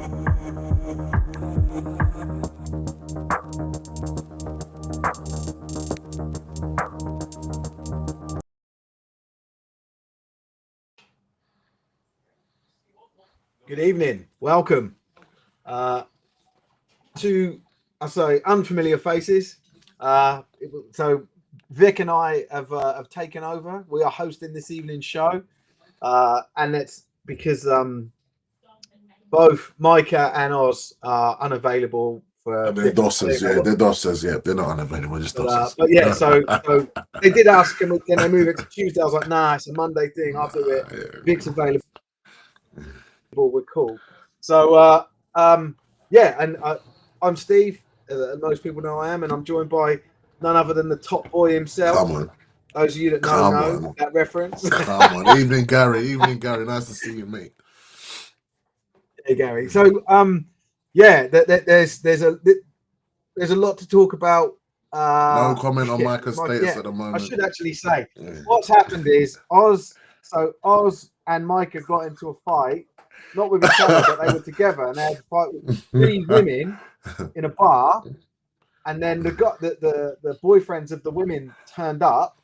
Good evening. Welcome to, I say, unfamiliar faces. So Vic and I have taken over. We are hosting this evening's show, and it's because both Micah and Oz are unavailable for. They're dossers, yeah. They're dossers, yeah. They're not unavailable, just dossers. But yeah, so they did ask, can they move it to Tuesday? I was like, nah, it's a Monday thing. I'll do it. Yeah. Vic's available. We're cool. So yeah, and I'm Steve. Most people know I am, and I'm joined by none other than the top boy himself. Come on. Those of you that know that reference. Come on. Evening, Gary. Evening, Gary. Nice to see you, mate. Hey, Gary. So yeah, there's a lot to talk about. No comment on Micah's status at the moment. I should actually say what's happened is Oz and Micah got into a fight. Not with each other, but they were together, and they had to fight with 3 women in a bar. And then the boyfriends of the women turned up,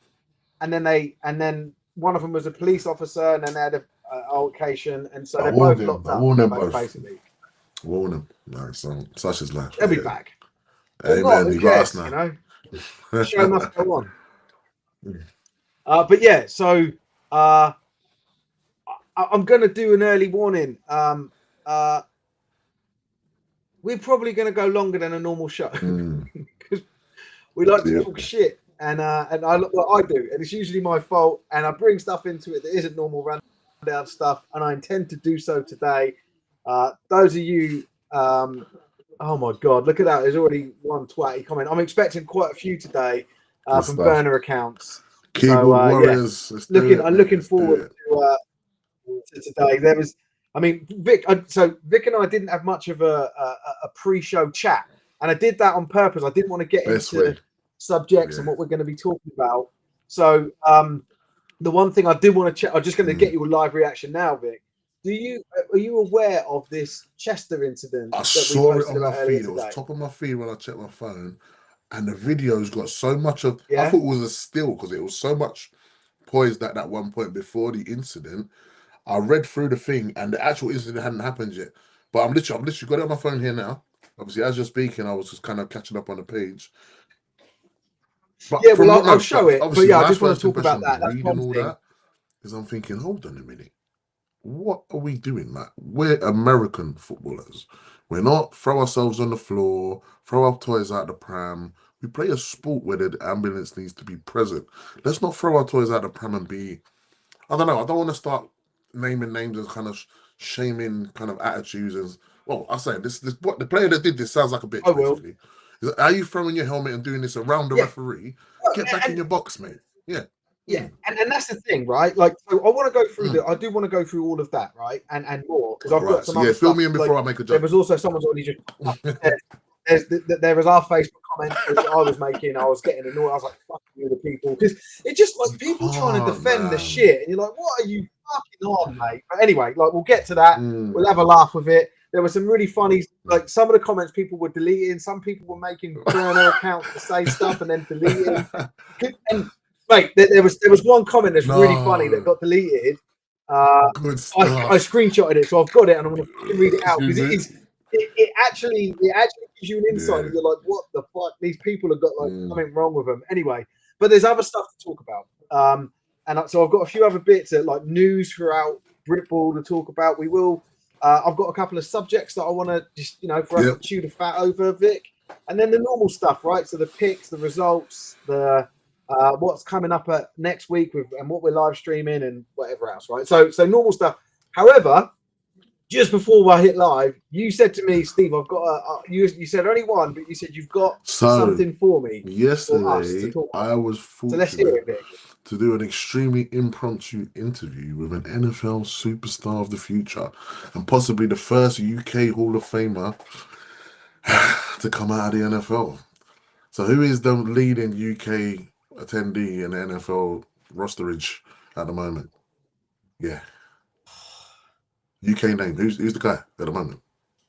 and then one of them was a police officer, and then they had an altercation, and so they're both locked up. Warn them both. Basically. Warn them. No, so such is life. They'll be back. Amen. You got us now. You know, the show must go on. But yeah, so. I'm going to do an early warning. We're probably going to go longer than a normal show because we like to talk shit, and I look what I do, and it's usually my fault, and I bring stuff into it that isn't normal rundown stuff, and I intend to do so today. Those of you, oh my God, look at that! There's already one twatty comment. I'm expecting quite a few today from burner accounts. Keyboard warriors. Yeah. I'm looking forward to today. There was, I mean, Vic and I didn't have much of a pre-show chat, and I did that on purpose. I didn't want to get into subjects and what we're going to be talking about. So the one thing I did want to check, I'm just going to get your live reaction now, Vic. Are you aware of this Chester incident? I saw it on my feed. It was top of my feed when I checked my phone, and the video's got so much of. I thought it was a still because it was so much poised at that one point before the incident. I read through the thing, and the actual incident hadn't happened yet. But I'm literally got it on my phone here now. Obviously, as you're speaking, I was just kind of catching up on the page. But yeah, well, I'll show it. But yeah, I just want to talk about that. That's reading all that, because I'm thinking, hold on a minute, what are we doing? Like, we're American footballers. We're not throw ourselves on the floor, throw our toys out the pram. We play a sport where the ambulance needs to be present. Let's not throw our toys out the pram and be. I don't know. I don't want to start naming names and kind of shaming kind of attitudes. And well, I say this what the player that did this sounds like a bitch. Basically, are you throwing your helmet and doing this around the referee? Get back in your box, mate. Yeah, and that's the thing, right? Like, so I want to go through I do want to go through all of that, right, and more because I've got some. Other fill stuff, me in before I make a joke. There was also someone's already just. There was our Facebook comment which I was making. I was getting annoyed. I was like, "Fuck you, the people," because it's just like people trying to defend the shit, and you're like, "What are you fucking on, mate?" But anyway, like we'll get to that. We'll have a laugh with it. There were some really funny, like some of the comments people were deleting. Some people were making burner accounts to say stuff and then deleting. And mate, there was one comment that's really funny that got deleted. I screenshotted it, so I've got it, and I'm going to read it out because it actually gives you an insight. You're like, what the fuck? These people have got like something wrong with them. Anyway, but there's other stuff to talk about. And so I've got a few other bits of like news throughout Britball to talk about. We will. I've got a couple of subjects that I want to just for us to chew the fat over, Vic, and then the normal stuff, right? So the picks, the results, the what's coming up next week and what we're live streaming and whatever else, right? So normal stuff. However, just before I hit live, you said to me, Steve, I've got you said only one, but you said you've got something for me. Yesterday, I was fortunate let's hear it, Vic. To do an extremely impromptu interview with an NFL superstar of the future and possibly the first UK Hall of Famer to come out of the NFL. So who is the leading UK attendee in the NFL rosterage at the moment? Yeah. UK name. Who's the guy at the moment?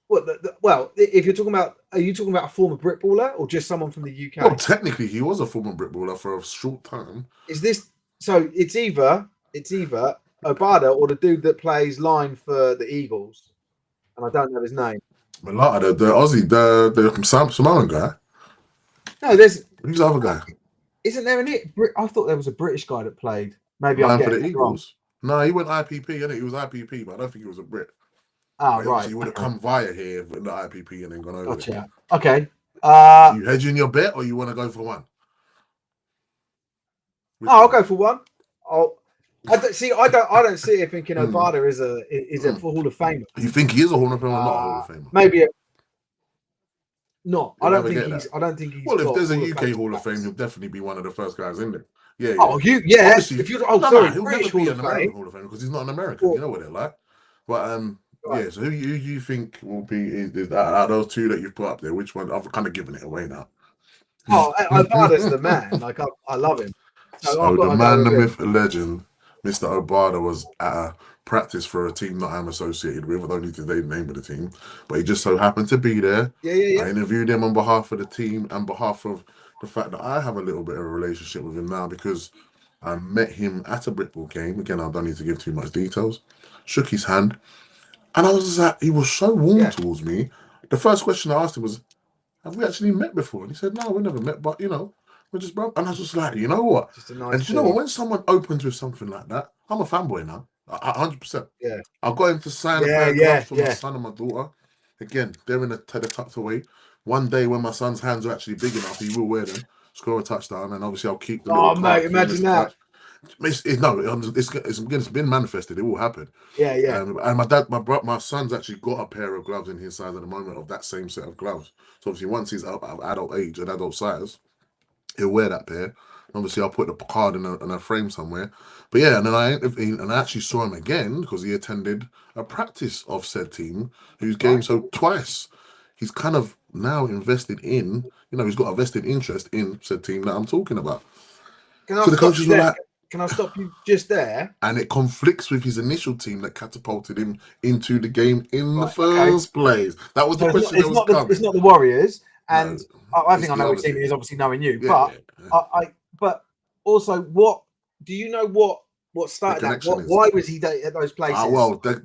Well, if you're talking about, are you talking about a former Britballer or just someone from the UK? Well, technically, he was a former Britballer for a short time. Is this so? It's either Obada or the dude that plays line for the Eagles, and I don't know his name. Malata, the Aussie, the Samoan guy. No, there's. Who's the other guy? Isn't there any? I thought there was a British guy that played. Maybe I'm Line for getting the it wrong. Eagles. No, he went IPP, innit? He was IPP, but I don't think he was a Brit. Ah, But right. obviously, he would have come via here with the IPP and then gone over there. Gotcha. Okay. Are you hedging your bet, or you want to go for one? I'll go for one. I don't see it thinking Obada is a Hall of Famer. You think he is a Hall of Famer or not a Hall of Famer? Maybe not. You'll I don't never think get he's. that. I don't think he's. Well, if got there's a Hall of UK Fame Hall of Fame, stats. he'll definitely be one of the first guys in there. Yeah. Oh, yeah. Obviously, If you, sorry, he'll British never be Hall an of American Fame. Hall of Fame because he's not an American. You know what they're like. But Right. yeah. So who you think will be is out of those two that you've put up there? Which one? I've kind of given it away now. Oh, Obada's the man. Like I love him. So I've got the to man, go the with him. myth, the legend, Mr. Obada was at a practice for a team that I'm associated with. I don't need to name the name of the team, but he just so happened to be there. Yeah. I interviewed him on behalf of the team and behalf of the fact that I have a little bit of a relationship with him now because I met him at a Britball game. Again, I don't need to give too much details. Shook his hand, and I was just like, he was so warm towards me. The first question I asked him was, have we actually met before? And he said, no, we never met, but we're just bro. And I was just like, you know what? Just a nice. And you know what? When someone opens with something like that, I'm a fanboy now. 100%. Yeah. I got him to sign a pair of gloves for my son and my daughter. Again, they're in the tucked away. One day when my son's hands are actually big enough, he will wear them, score a touchdown, and obviously I'll keep the little card. Mate, imagine that. It's been manifested. It will happen. Yeah. And my son's actually got a pair of gloves in his size at the moment of that same set of gloves. So obviously, once he's of adult age and adult size, he'll wear that pair. Obviously, I'll put the card in a frame somewhere. But yeah, and then I actually saw him again because he attended a practice of said team whose game. So twice, he's kind of now invested in. He's got a vested interest in said team that I'm talking about. So the coaches were like, can I stop you just there? And it conflicts with his initial team that catapulted him into the game in the first place. That was the question that was coming. It's not the Warriors, and I think I know which team it is. Obviously, knowing you, but also, what do you know? What started that? Why was he at those places?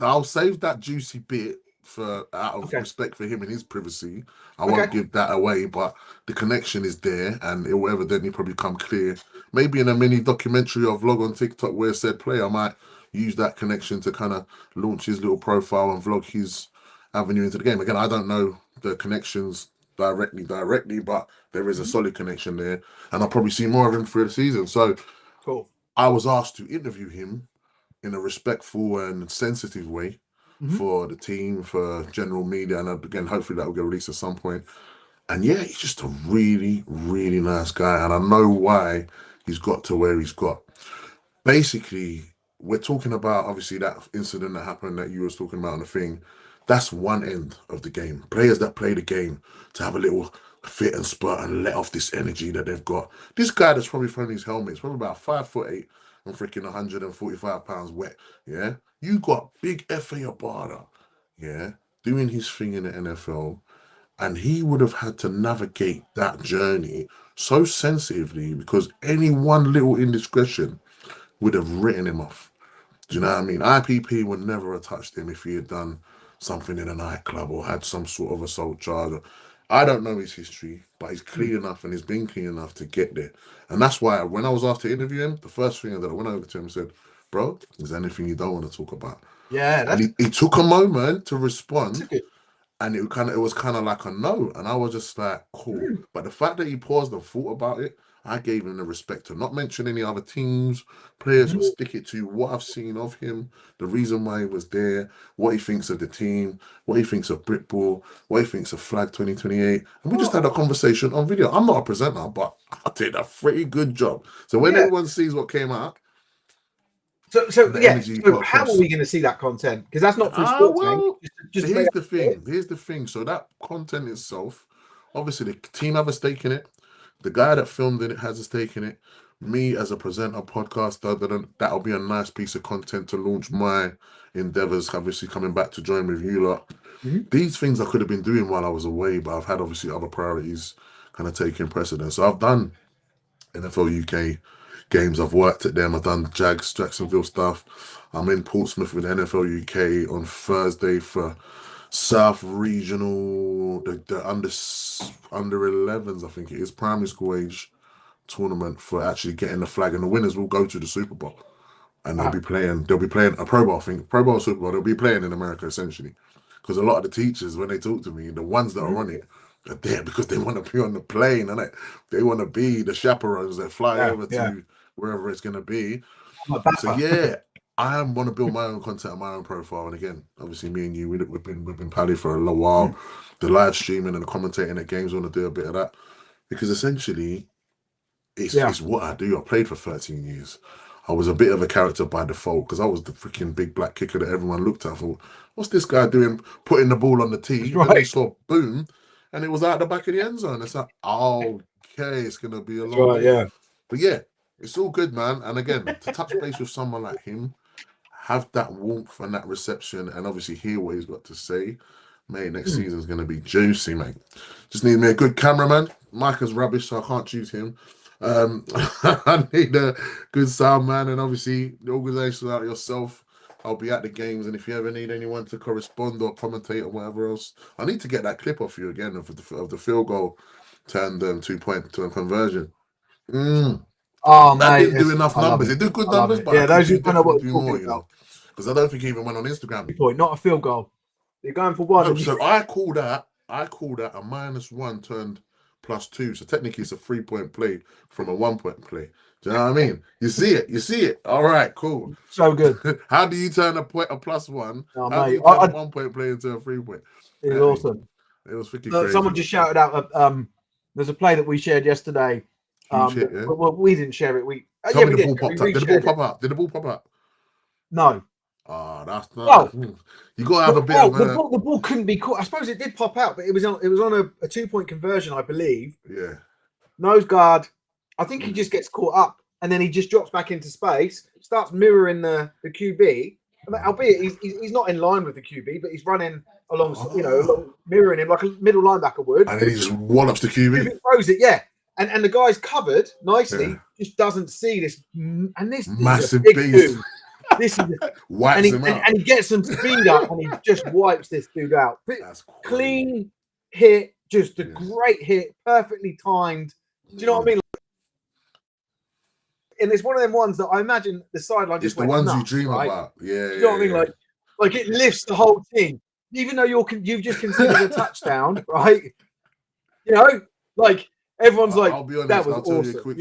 I'll save that juicy bit out of respect for him and his privacy. I won't give that away, but the connection is there, and it will evidently probably come clear. Maybe in a mini documentary or vlog on TikTok where said player might use that connection to kind of launch his little profile and vlog his avenue into the game. Again, I don't know the connections directly, but there is a solid connection there, and I'll probably see more of him through the season. So cool. I was asked to interview him in a respectful and sensitive way for the team, for general media, and again, hopefully that will get released at some point. And yeah, he's just a really, really nice guy, and I know why he's got to where he's got. Basically, we're talking about obviously that incident that happened that you was talking about on the thing. That's one end of the game. Players that play the game to have a little fit and spurt and let off this energy that they've got. This guy that's probably throwing his helmet is probably about 5'8" and freaking 145 pounds wet. Yeah, you got big F.A. Obada, yeah, doing his thing in the NFL. And he would have had to navigate that journey so sensitively because any one little indiscretion would have written him off. Do you know what I mean? IPP would never have touched him if he had done something in a nightclub or had some sort of assault charge. I don't know his history, but he's clean enough and he's been clean enough to get there. And that's why when I was asked to interview him, the first thing that I went over to him and said, bro, is there anything you don't want to talk about? Yeah. And he took a moment to respond. And it was kind of like a no, and I was just like, cool. But the fact that he paused and thought about it, I gave him the respect to not mention any other teams, players, but stick it to what I've seen of him, the reason why he was there, what he thinks of the team, what he thinks of Britball, what he thinks of Flag 2028, and we just had a conversation on video. I'm not a presenter, but I did a pretty good job. So when everyone sees what came out. So how are we going to see that content? Because that's not for sports. Well, here's the thing. So that content itself, obviously the team have a stake in it. The guy that filmed it has a stake in it. Me as a presenter, podcaster, that'll be a nice piece of content to launch my endeavors. Obviously coming back to join with you lot. these things I could have been doing while I was away, but I've had obviously other priorities kind of taking precedence. So I've done NFL UK games. I've worked at them. I've done Jacksonville stuff. I'm in Portsmouth with NFL UK on Thursday for South Regional, the under 11s, I think it is, primary school age tournament for actually getting the flag, and the winners will go to the Super Bowl. And they'll be playing a Pro Bowl, I think, Pro Bowl, Super Bowl. They'll be playing in America essentially. Because a lot of the teachers, when they talk to me, the ones that are on it are there because they want to be on the plane, and they want to be the chaperones that fly over to wherever it's going to be. So yeah, I want to build my own content and my own profile. And again, obviously, me and you, we've been pally for a little while. The live streaming and the commentating at games, want to do a bit of that because essentially, it's what I do. I played for 13 years. I was a bit of a character by default because I was the freaking big black kicker that everyone looked at. I thought, what's this guy doing? Putting the ball on the tee. Then they saw boom, and it was out the back of the end zone. It's like, okay, it's gonna be a long day. Yeah. But yeah, it's all good, man. And again, to touch base with someone like him, have that warmth and that reception, and obviously hear what he's got to say, mate. Next season's gonna be juicy, mate. Just need me a good cameraman. Micah's rubbish, so I can't choose him. I need a good sound man, and obviously the organisation like yourself. I'll be at the games, and if you ever need anyone to correspond or commentate or whatever else, I need to get that clip off you again of the field goal turned 2-point to a conversion. Oh, that mate, didn't do enough numbers. It did good numbers, but those who could don't know what do we're more, talking about. Because I don't think he even went on Instagram. Point, not a field goal. You're going for one. No, so I call that a -1 turned +2. So technically it's a 3-point play from a 1-point play. Do you know what I mean? You see it. All right, cool. So good. How do you turn a +1? Oh, How mate, do you turn a 1-point play into a 3-point? It was awesome. It was freaking crazy. Someone just shouted out. There's a play that we shared yesterday. Hit, yeah? Well, we didn't share it. Tell me the ball popped up. Did the ball pop up? Did the ball pop up? No. Oh, that's not. Well, you got to have a bit of the ball couldn't be caught. I suppose it did pop out, but it was on a 2-point conversion, I believe. Yeah. Nose guard. I think he just gets caught up, and then he just drops back into space, starts mirroring the QB. I mean, albeit he's not in line with the QB, but he's running along, mirroring him like a middle linebacker would. And then he just wallops the QB. Throws it, yeah. And the guy's covered nicely, just doesn't see this. And this massive is a big beast. dude. This is wipes him out. And he gets some speed up and he just wipes this dude out. That's clean hit, just a great hit, perfectly timed. Do you know what I mean? And it's one of them ones that I imagine the sideline just the ones nuts, you dream right? about. Yeah. Do you know what I mean? Like it lifts the whole team, even though you've just considered a touchdown, right? You know, like everyone's like, I'll be honest, that was awesome. So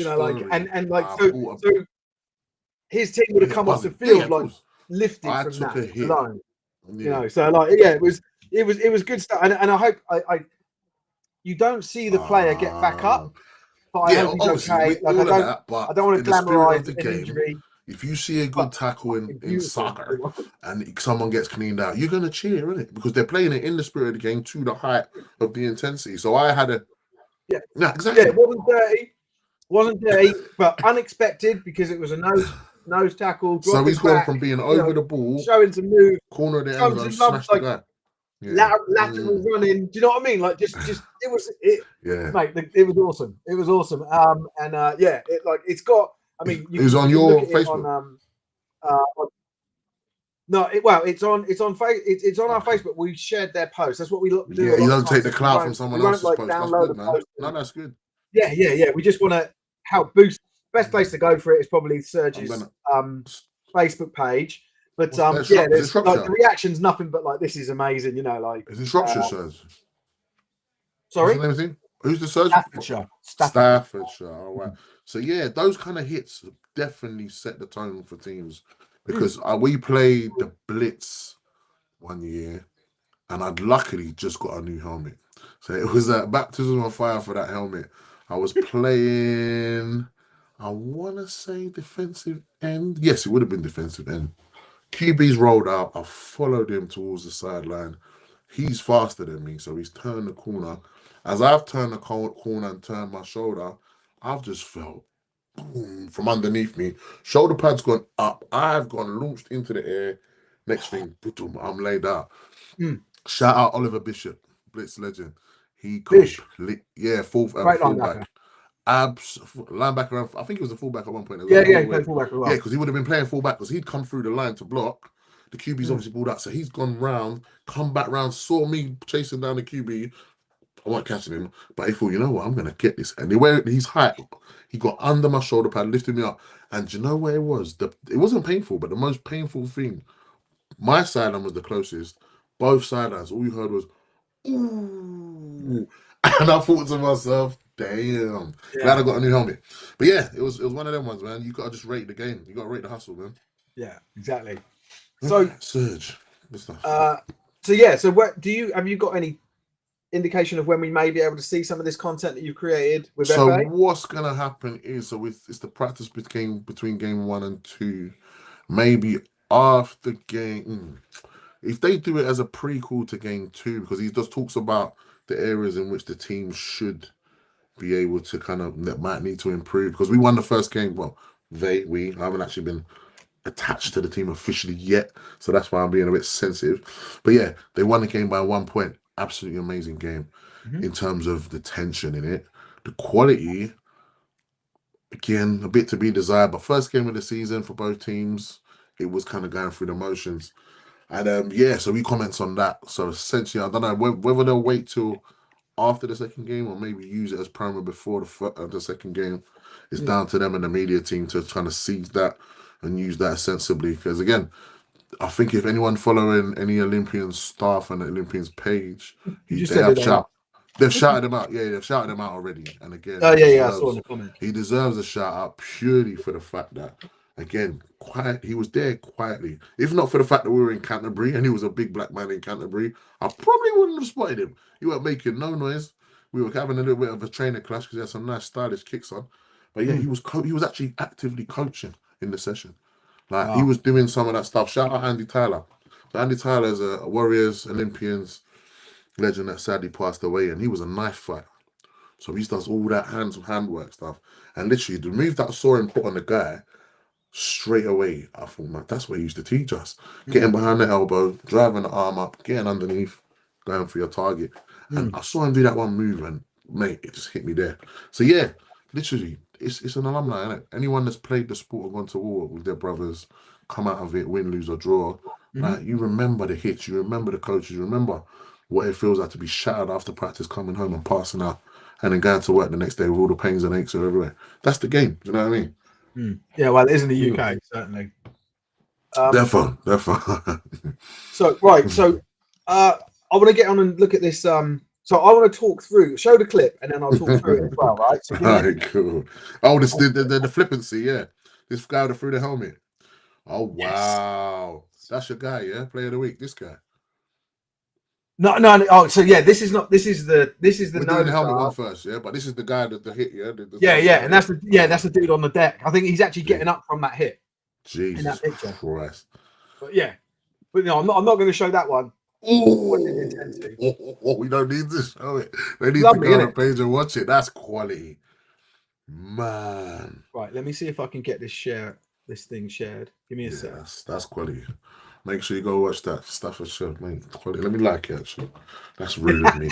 his team would have come off the field lifted from that alone. Yeah. It was good stuff, and I hope you don't see the player get back up. But I hope he's okay. I don't want to glamorize an injury. If you see a good tackle in soccer and someone gets cleaned out, you're gonna cheer, isn't it? Because they're playing it in the spirit of the game to the height of the intensity. So I had exactly. Yeah, it wasn't dirty, but unexpected because it was a nose tackle. So he's gone from being over the ball, showing some move, corner of the end zone, smash the guy. Lateral running. Do you know what I mean? Like just mate. It was awesome. It was awesome. It's got. I mean, it was on your Facebook. It's on our Facebook. We shared their post. That's what we do. Yeah, you don't take the clout from someone else's post. That's good, man. No, that's good. Yeah. We just want to help boost. Best place to go for it is probably Serge's Facebook page. But the reaction's nothing but like, this is amazing, Is it Shropshire, Serge? Sorry? Who's the Serge? Staffordshire. Oh, wow. So yeah, those kind of hits definitely set the tone for teams because we played the Blitz one year, and I'd luckily just got a new helmet. So it was a baptism of fire for that helmet. I was playing, I want to say defensive end. Yes, it would have been defensive end. QB's rolled out. I followed him towards the sideline. He's faster than me, so he's turned the corner. As I've turned the corner and turned my shoulder, I've just felt boom from underneath me. Shoulder pad's gone up. I've gone launched into the air. Next thing, boom, I'm laid out. Shout out Oliver Bishop, Blitz legend. He Bish, fullback. great linebacker. Linebacker. I think he was a fullback at one point as Yeah, well. yeah, he played fullback as well. Yeah, because he would have been playing fullback because he'd come through the line to block. The QB's obviously pulled out, so he's gone round, come back round, saw me chasing down the QB. I wasn't catching him, but he thought, you know what, I'm gonna get this. And the way he's height, he got under my shoulder pad, lifted me up, and you know where it was? It wasn't painful, but the most painful thing, my sideline was the closest. Both sidelines, all you heard was ooh, and I thought to myself, damn, glad I got a new helmet. But yeah, it was one of them ones, man. You gotta just rate the game. You gotta rate the hustle, man. Yeah, exactly. So Surge, good stuff. So what have you got any indication of when we may be able to see some of this content that you've created with so FA? what's gonna happen is it's the practice between game 1 and 2, maybe after game. If they do it as a prequel to game 2, because he just talks about the areas in which the team should be able to that might need to improve, because we won the first game. Well, we haven't actually been attached to the team officially yet, so that's why I'm being a bit sensitive. But yeah, they won the game by 1 point. Absolutely amazing game in terms of the tension in it, the quality. Again, a bit to be desired, but first game of the season for both teams, it was kind of going through the motions. And so we comments on that. So essentially, I don't know whether they'll wait till after the second game or maybe use it as promo before the second game. It's down to them and the media team to kind of seize that and use that sensibly. Because again, I think if anyone following any Olympian staff and the Olympians page, they've shouted him out. Yeah, they've shouted him out already. And again, I saw in the comments. He deserves a shout out purely for the fact that, again, he was there quietly. If not for the fact that we were in Canterbury and he was a big black man in Canterbury, I probably wouldn't have spotted him. He weren't making no noise. We were having a little bit of a trainer clash because he had some nice stylish kicks on. But yeah, he was actually actively coaching in the session. He was doing some of that stuff. Shout out Andy Tyler. So Andy Tyler is a Warriors, Olympians legend that sadly passed away, and he was a knife fighter. So he does all that handwork stuff. And literally, the move that I saw him put on the guy, straight away, I thought, man, that's what he used to teach us. Getting behind the elbow, driving the arm up, getting underneath, going for your target. And I saw him do that one move, and mate, it just hit me there. So yeah, literally, it's an alumni, isn't it? Anyone that's played the sport or gone to war with their brothers, come out of it, win, lose, or draw, you remember the hits, you remember the coaches, you remember what it feels like to be shattered after practice, coming home and passing out, and then going to work the next day with all the pains and aches everywhere. That's the game. Do you know what I mean? Yeah, well, it is in the UK, certainly. Therefore. So I want to get on and look at this. So I want to talk through, show the clip, and then I'll talk through it as well, right? So cool. Oh, the flippancy, yeah. This guy that threw the helmet. Oh wow, that's your guy, yeah. Player of the week, this guy. No. Oh, so yeah, this is the. We're doing the helmet one first, yeah. But this is the guy that the hit, yeah. And that's the dude on the deck. I think he's actually getting up from that hit. Jesus in that picture. Christ. But no, I'm not going to show that one. We don't need to show it. They need to go on the page and watch it. That's quality, man. Right, let me see if I can get this thing shared. Give me a sec. That's quality. Make sure you go watch that stuff. Mate, quality. Let me like it. Actually, that's rude of me.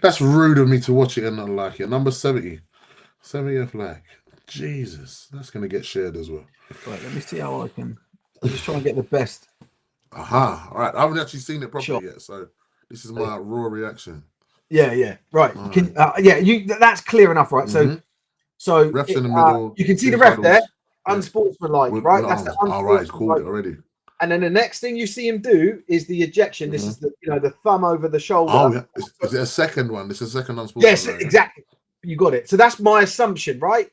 That's rude of me to watch it and not like it. Number 70th like. Jesus, that's gonna get shared as well. Right, let me see how I can. I'm just trying to get the best. Aha! All right, I haven't actually seen it properly yet, so this is my raw reaction. Yeah. Right. That's clear enough, right? So refs in the middle. You can see the ref there, unsportsmanlike, right? That's the unsportsmanlike. All right, he's called it already. And then the next thing you see him do is the ejection. This is the thumb over the shoulder. Oh yeah, is it a second one? This is a second unsportsmanlike. Yes, exactly. You got it. So that's my assumption, right?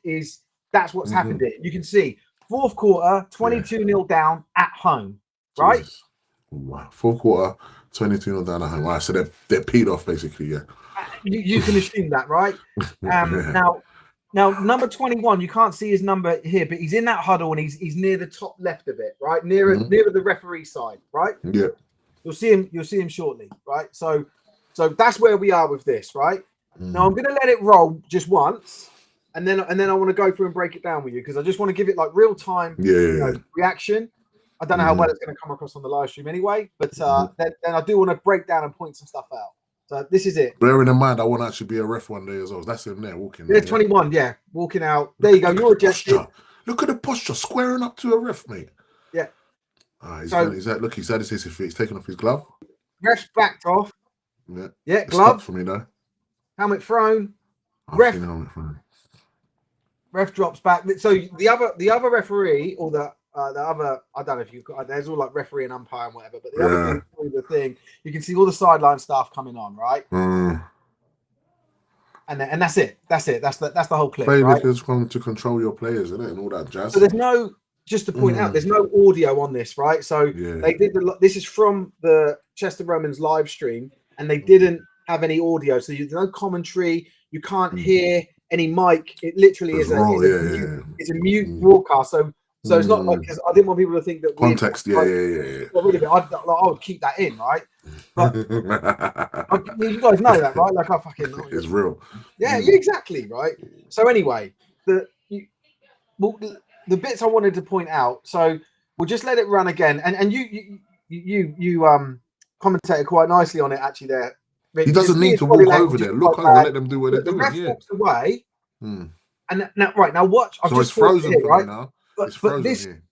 That's what's happened here. You can see fourth quarter, 22-0 down at home, right? Jesus. Wow. Fourth quarter, 22-0 down at home. Right, so they're peed off basically, yeah. You can assume that, right? Now, number 21, you can't see his number here, but he's in that huddle and he's near the top left of it, right? Nearer the referee side, right? Yeah. You'll see him shortly, right? So that's where we are with this, right? Now I'm going to let it roll just once, and then I want to go through and break it down with you because I just want to give it like real time reaction. I don't know how well it's going to come across on the live stream anyway, but then I do want to break down and point some stuff out. So this is it. Bearing in mind, I want to actually be a ref one day as well. That's him there walking. There's 21, walking out. There you go. You're ejected. Look at the posture, squaring up to a ref, mate. Yeah. He's taking off his glove. Ref's backed off. Yeah. Yeah, glove. For me though. Helmet thrown. Ref drops back. So the other referee or the other, I don't know if you've got, there's all like referee and umpire and whatever, but the other thing, you can see all the sideline stuff coming on, right? And that's it. That's the whole clip. Playmakers come to control your players, isn't it, and all that jazz. So there's no, just to point out, there's no audio on this, right? So they did this is from the Chester Romans live stream, and they didn't have any audio, so there's no commentary. You can't hear any mic. It literally is a mute broadcast. So it's not like, because I didn't want people to think that context. I would keep that in, right? But you guys know that, right? Like I fucking know it's real. Yeah, exactly, right. So anyway, the bits I wanted to point out. So we'll just let it run again, and you commentated quite nicely on it actually there. He doesn't need to walk over there. Look over, let them do what they're doing. The ref walks away, and now watch. So it's frozen for me now. It's frozen here.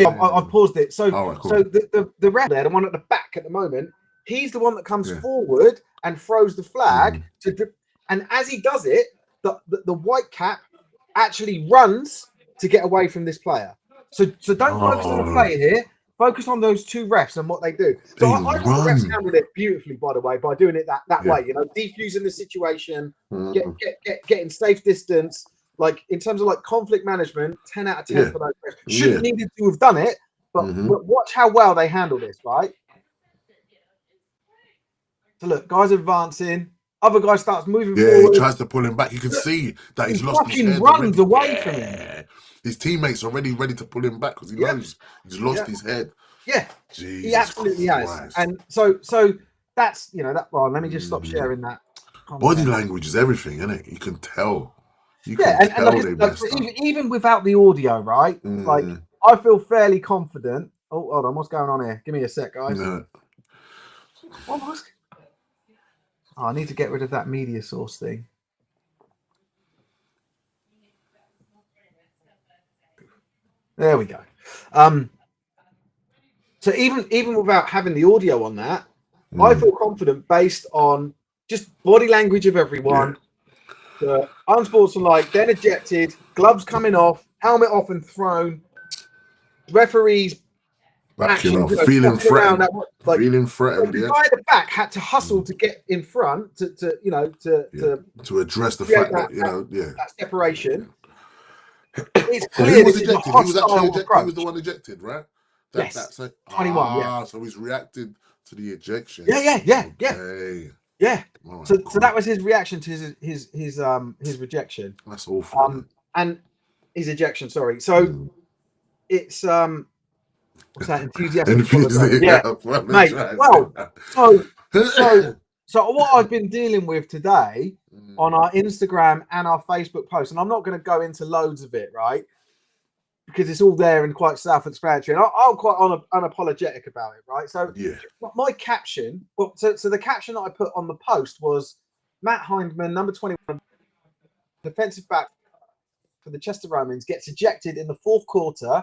I've paused it. So, so the ref there, the one at the back at the moment, he's the one that comes forward and throws the flag. And as he does it, the white cap actually runs to get away from this player. So don't focus on the player here. Focus on those two refs and what they do. So I think the refs handled it beautifully, by the way, by doing it that way. You know, defusing the situation, getting safe distance. Like in terms of like conflict management, 10 out of 10 for those refs. Shouldn't needed to have done it, but watch how well they handle this, right? So look, guys advancing. Other guy starts moving forward. He tries to pull him back. You can see that he's lost his head. Runs away from him. His teammates are already ready to pull him back because he knows he's lost his head. Yeah, Jesus he absolutely Christ. has. And so that's that. Well, let me just stop sharing that. Body language is everything, isn't it? You can tell. Even without the audio, right? Like I feel fairly confident. Oh, hold on, what's going on here? Give me a sec, guys. What was? I need to get rid of that media source thing. There we go. So even without having the audio on that, I feel confident based on just body language of everyone. The unsportsmanlike, then ejected, gloves coming off, helmet off and thrown, referees feeling threatened. Feeling threatened. The guy at the back had to hustle to get in front to address the fact that that separation. It's clear this is a hostile approach. He was the one ejected, right? Yes. 21. So he's reacted to the ejection. Yeah. Oh, so that was his reaction to his rejection. That's awful. And his ejection. Sorry. So it's what's that? Enthusiastic. Mate. Well, so what I've been dealing with today on our Instagram and our Facebook posts, and I'm not going to go into loads of it, right? Because it's all there and quite self-explanatory, and I'm quite unapologetic about it, right? So my caption, so the caption that I put on the post was Matt Hindman, number 21, defensive back for the Chester Romans, gets ejected in the fourth quarter,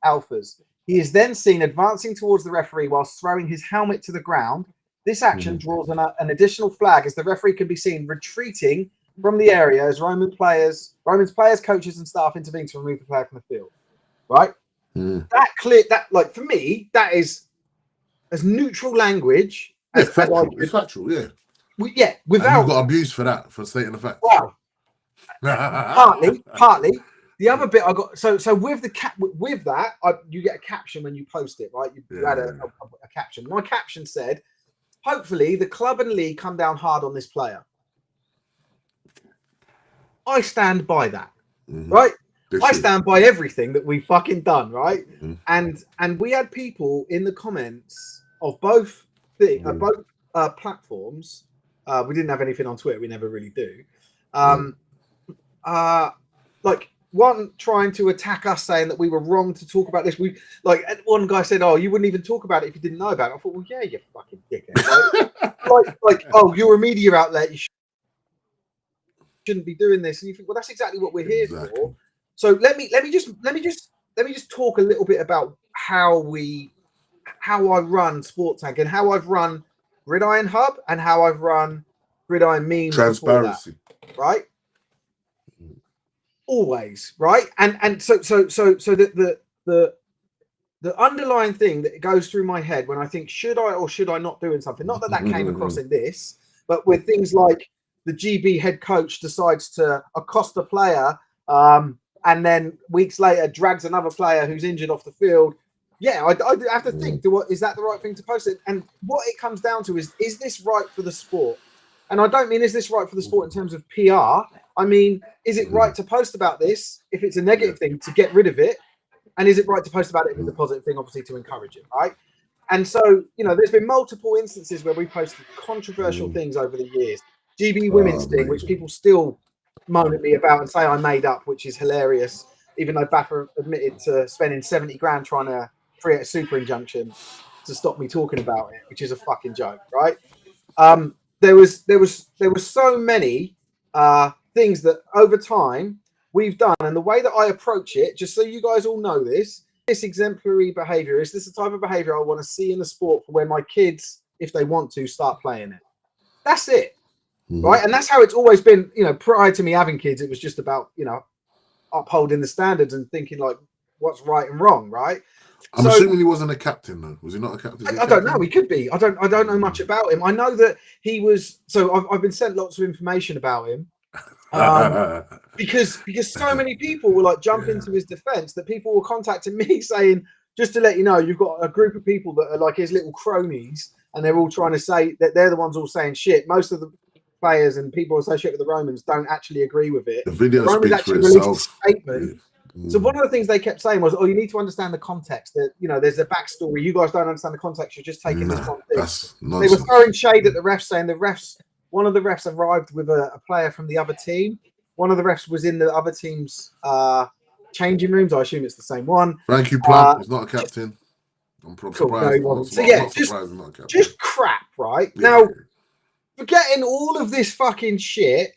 Alphas. He is then seen advancing towards the referee whilst throwing his helmet to the ground. This action draws an additional flag as the referee can be seen retreating from the area as Romans players, coaches, and staff intervene to remove the player from the field. Right? That like for me, that is as neutral language. It's factual. Without you got abused for that, for stating the fact. Wow. partly. The other bit I got so with that you get a caption when you post it, right? You add a caption. My caption said, "Hopefully the club and league come down hard on this player." I stand by that, right? I stand by everything that we fucking done, right? And we had people in the comments of both platforms. We didn't have anything on Twitter. We never really do. Like one trying to attack us, saying that we were wrong to talk about this. We like one guy said, "Oh, you wouldn't even talk about it if you didn't know about it." I thought, "Well, yeah, you fucking dickhead." Like, "Oh, you're a media outlet. You shouldn't be doing this." And you think, "Well, that's exactly what we're here for." So let me just talk a little bit about how I run Sport Tank and how I've run Gridiron Hub and how I've run Gridiron Memes before that, right? Always, right? And so the underlying thing that goes through my head when I think should I or should I not doing something, not that came across in this, but with things like the GB head coach decides to accost a player and then weeks later drags another player who's injured off the field. Yeah, I have to think, is that the right thing to post it? And what it comes down to is this right for the sport? And I don't mean is this right for the sport in terms of PR. I mean, is it right to post about this if it's a negative thing to get rid of it? And is it right to post about it if it's a positive thing, obviously, to encourage it, right? And so, there's been multiple instances where we've posted controversial things over the years. GB women's thing, which people still moan at me about and say I made up, which is hilarious, even though Baffa admitted to spending 70 grand trying to create a super injunction to stop me talking about it, which is a fucking joke, right? There was so many things that over time we've done, and the way that I approach it, just so you guys all know this exemplary behavior is this the type of behavior I want to see in the sport for when my kids, if they want to, start playing it. That's it. Right. And that's how it's always been, prior to me having kids, it was just about, upholding the standards and thinking like what's right and wrong. Right. I'm assuming he wasn't a captain though. Was he not a captain? I don't know. He could be. I don't know much about him. I know that he was. So I've been sent lots of information about him. Because so many people were like jumping to his defense that people were contacting me saying, just to let you know, you've got a group of people that are like his little cronies and they're all trying to say that they're the ones all saying shit. Most of the players and people associated with the Romans don't actually agree with it. The video speaks for itself. Statement. So one of the things they kept saying was, "Oh, you need to understand the context. That there's a backstory. You guys don't understand the context. You're just taking this one thing." That's they were throwing shade at the refs, saying one of the refs arrived with a player from the other team. One of the refs was in the other team's changing rooms. I assume it's the same one. Frankie Plum is not a captain. I'm cool. surprised. No, he wasn't. So yeah, just crap, right? Yeah. Now, forgetting all of this fucking shit,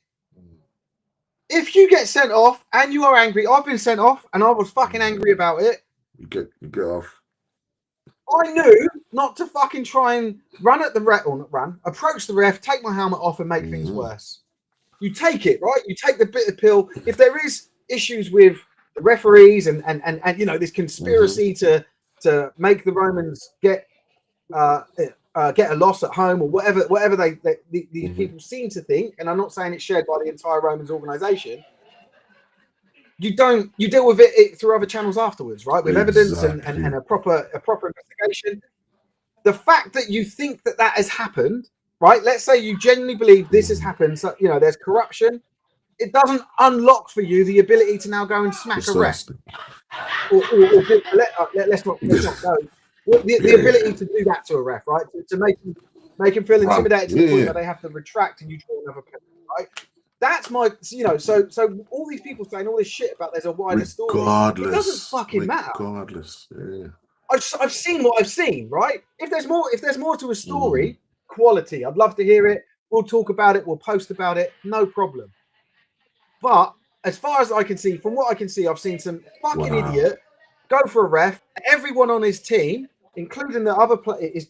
if you get sent off and you are angry, I've been sent off and I was fucking angry about it. You get off. I knew not to fucking try and run at the ref, or not run, approach the ref, take my helmet off and make things worse. You take it, right? You take the bitter pill. If there is issues with the referees and this conspiracy to make the Romans get a loss at home or whatever these people seem to think, and I'm not saying it's shared by the entire Romans organization. You deal with it through other channels afterwards, right? With evidence and a proper investigation. The fact that you think that has happened, right? Let's say you genuinely believe this has happened. So there's corruption. It doesn't unlock for you the ability to now go and smack a ref. Let's not go. The ability to do that to a ref, right? To make him feel intimidated to the point where they have to retract and you draw another penalty, right? That's my, so all these people saying all this shit about there's a wider story. It doesn't fucking matter. Regardless, yeah. I've seen what I've seen, right? If there's more to a story, quality. I'd love to hear it. We'll talk about it. We'll post about it. No problem. But as far as I can see, from what I can see, I've seen some fucking idiot go for a ref. Everyone on his team, including the other his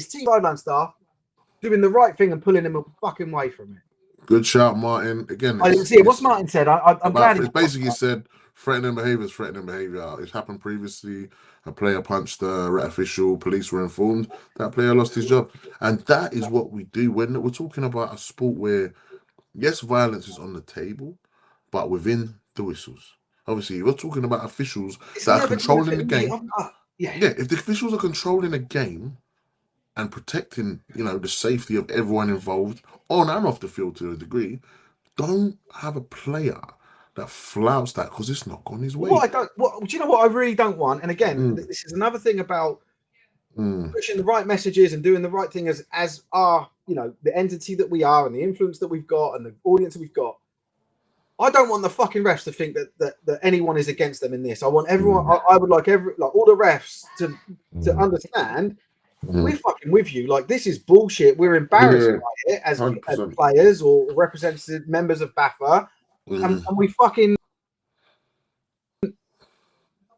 team sideline staff, doing the right thing and pulling him a fucking way from it. Good shout, Martin. Again, I didn't see it. What's Martin said? I'm glad. It's basically said threatening behavior. It's happened previously. A player punched a red official. Police were informed. That player lost his job, and that is what we do when we're talking about a sport where, yes, violence is on the table, but within the whistles. Obviously, we're talking about officials that are controlling the game. If the officials are controlling a game and protecting, the safety of everyone involved on and off the field to a degree, don't have a player that flouts that because it's not gone his way. Do you know what I really don't want? And again, this is another thing about pushing the right messages and doing the right thing as our, the entity that we are and the influence that we've got and the audience that we've got. I don't want the fucking refs to think that anyone is against them in this. I want everyone. I would like all the refs to understand. We're fucking with you. Like, this is bullshit. We're embarrassed by it as players or representative members of BAFA, and we fucking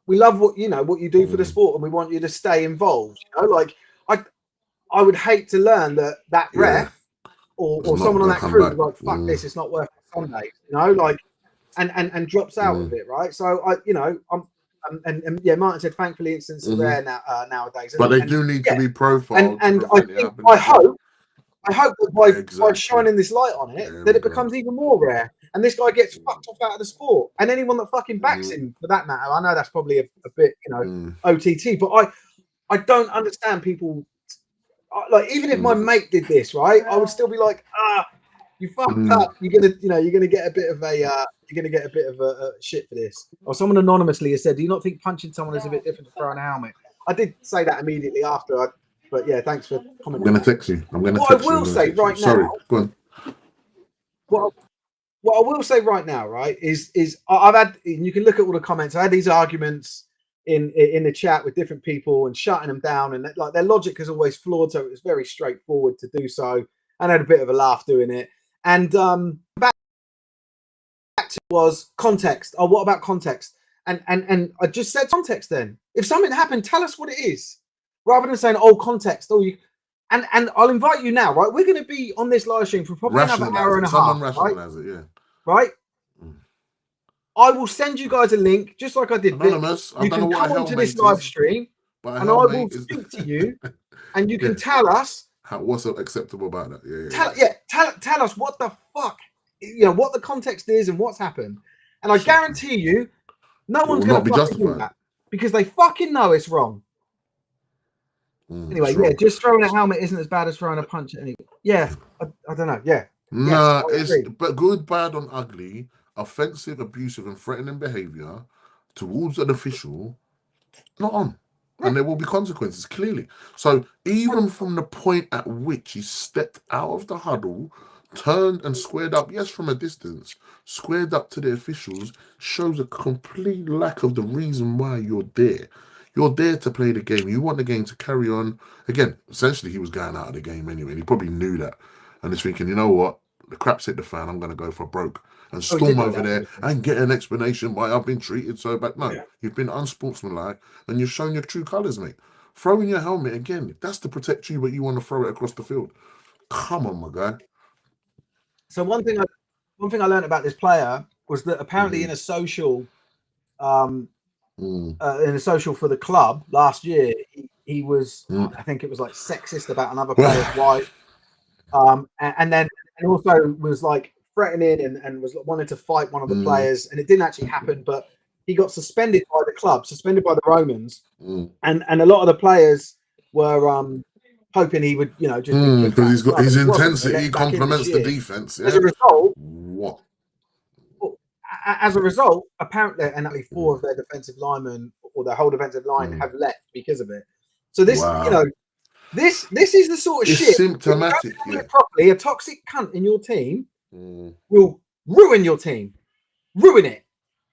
we love what you do for the sport, and we want you to stay involved. Like I would hate to learn that ref or someone on that crew is like, fuck this, it's not worth it Sunday. Like and drops out of it, right? So Martin said, thankfully incidents are rare nowadays. But they do need to be profiled. And I hope that by shining this light on it, that it becomes even more rare. And this guy gets fucked off out of the sport. And anyone that fucking backs him, for that matter, I know that's probably a bit, OTT, but I don't understand people. Like, even if my mate did this, right, I would still be like, you fucked up. You're gonna get a bit of a shit for this. Or someone anonymously has said, do you not think punching someone is a bit different to throwing a helmet? I did say that immediately after. But yeah, thanks for commenting. I'm gonna text you. What I will say right now. Sorry, go on. What I will say right now, right, is I've had. You can look at all the comments. I had these arguments in the chat with different people and shutting them down, and like their logic is always flawed, so it was very straightforward to do so. And I had a bit of a laugh doing it. And back to was context. Oh, what about context? And I just said context. Then, if something happened, tell us what it is, rather than saying, "Oh, context." Oh, you. And I'll invite you now, right? We're going to be on this live stream for probably another hour and a half. Rationalize it, yeah. Right. I will send you guys a link, just like I did. Anonymous. You can come onto this live stream, and I will speak to you, and you can tell us what's acceptable about that. Tell us what the fuck, what the context is and what's happened. And I guarantee you, no one's going to fucking do that because they fucking know it's wrong. Anyway, just throwing a helmet isn't as bad as throwing a punch at anyone. Yeah, I don't know. Yeah. Nah, but good, bad, and ugly, offensive, abusive, and threatening behavior towards an official, not on. And there will be consequences, clearly. So even from the point at which he stepped out of the huddle, turned and squared up, yes, from a distance, squared up to the officials, shows a complete lack of the reason why you're there. You're there to play the game. You want the game to carry on. Again, essentially, he was going out of the game anyway. And he probably knew that. And he's thinking, you know what? The crap's hit the fan. I'm going to go for broke. And storm over there and get an explanation why I've been treated so bad. No, you've been unsportsmanlike and you've shown your true colours, mate. Throwing your helmet, again, that's to protect you, but you want to throw it across the field. Come on, my guy. So one thing I learned about this player was that apparently in a social... in a social for the club last year, he was, I think it was like sexist about another player's wife, and also was like threatening and was wanted to fight one of the players, and it didn't actually happen, but he got suspended by the club, suspended by the Romans, and a lot of the players were hoping he would, just because he's got his intensity complements the defense. Yeah. As a result, apparently, and only 4 of their defensive linemen or their whole defensive line have left because of it. So this, this is the sort of shit. Symptomatic. If you don't do it properly, a toxic cunt in your team will ruin your team, ruin it.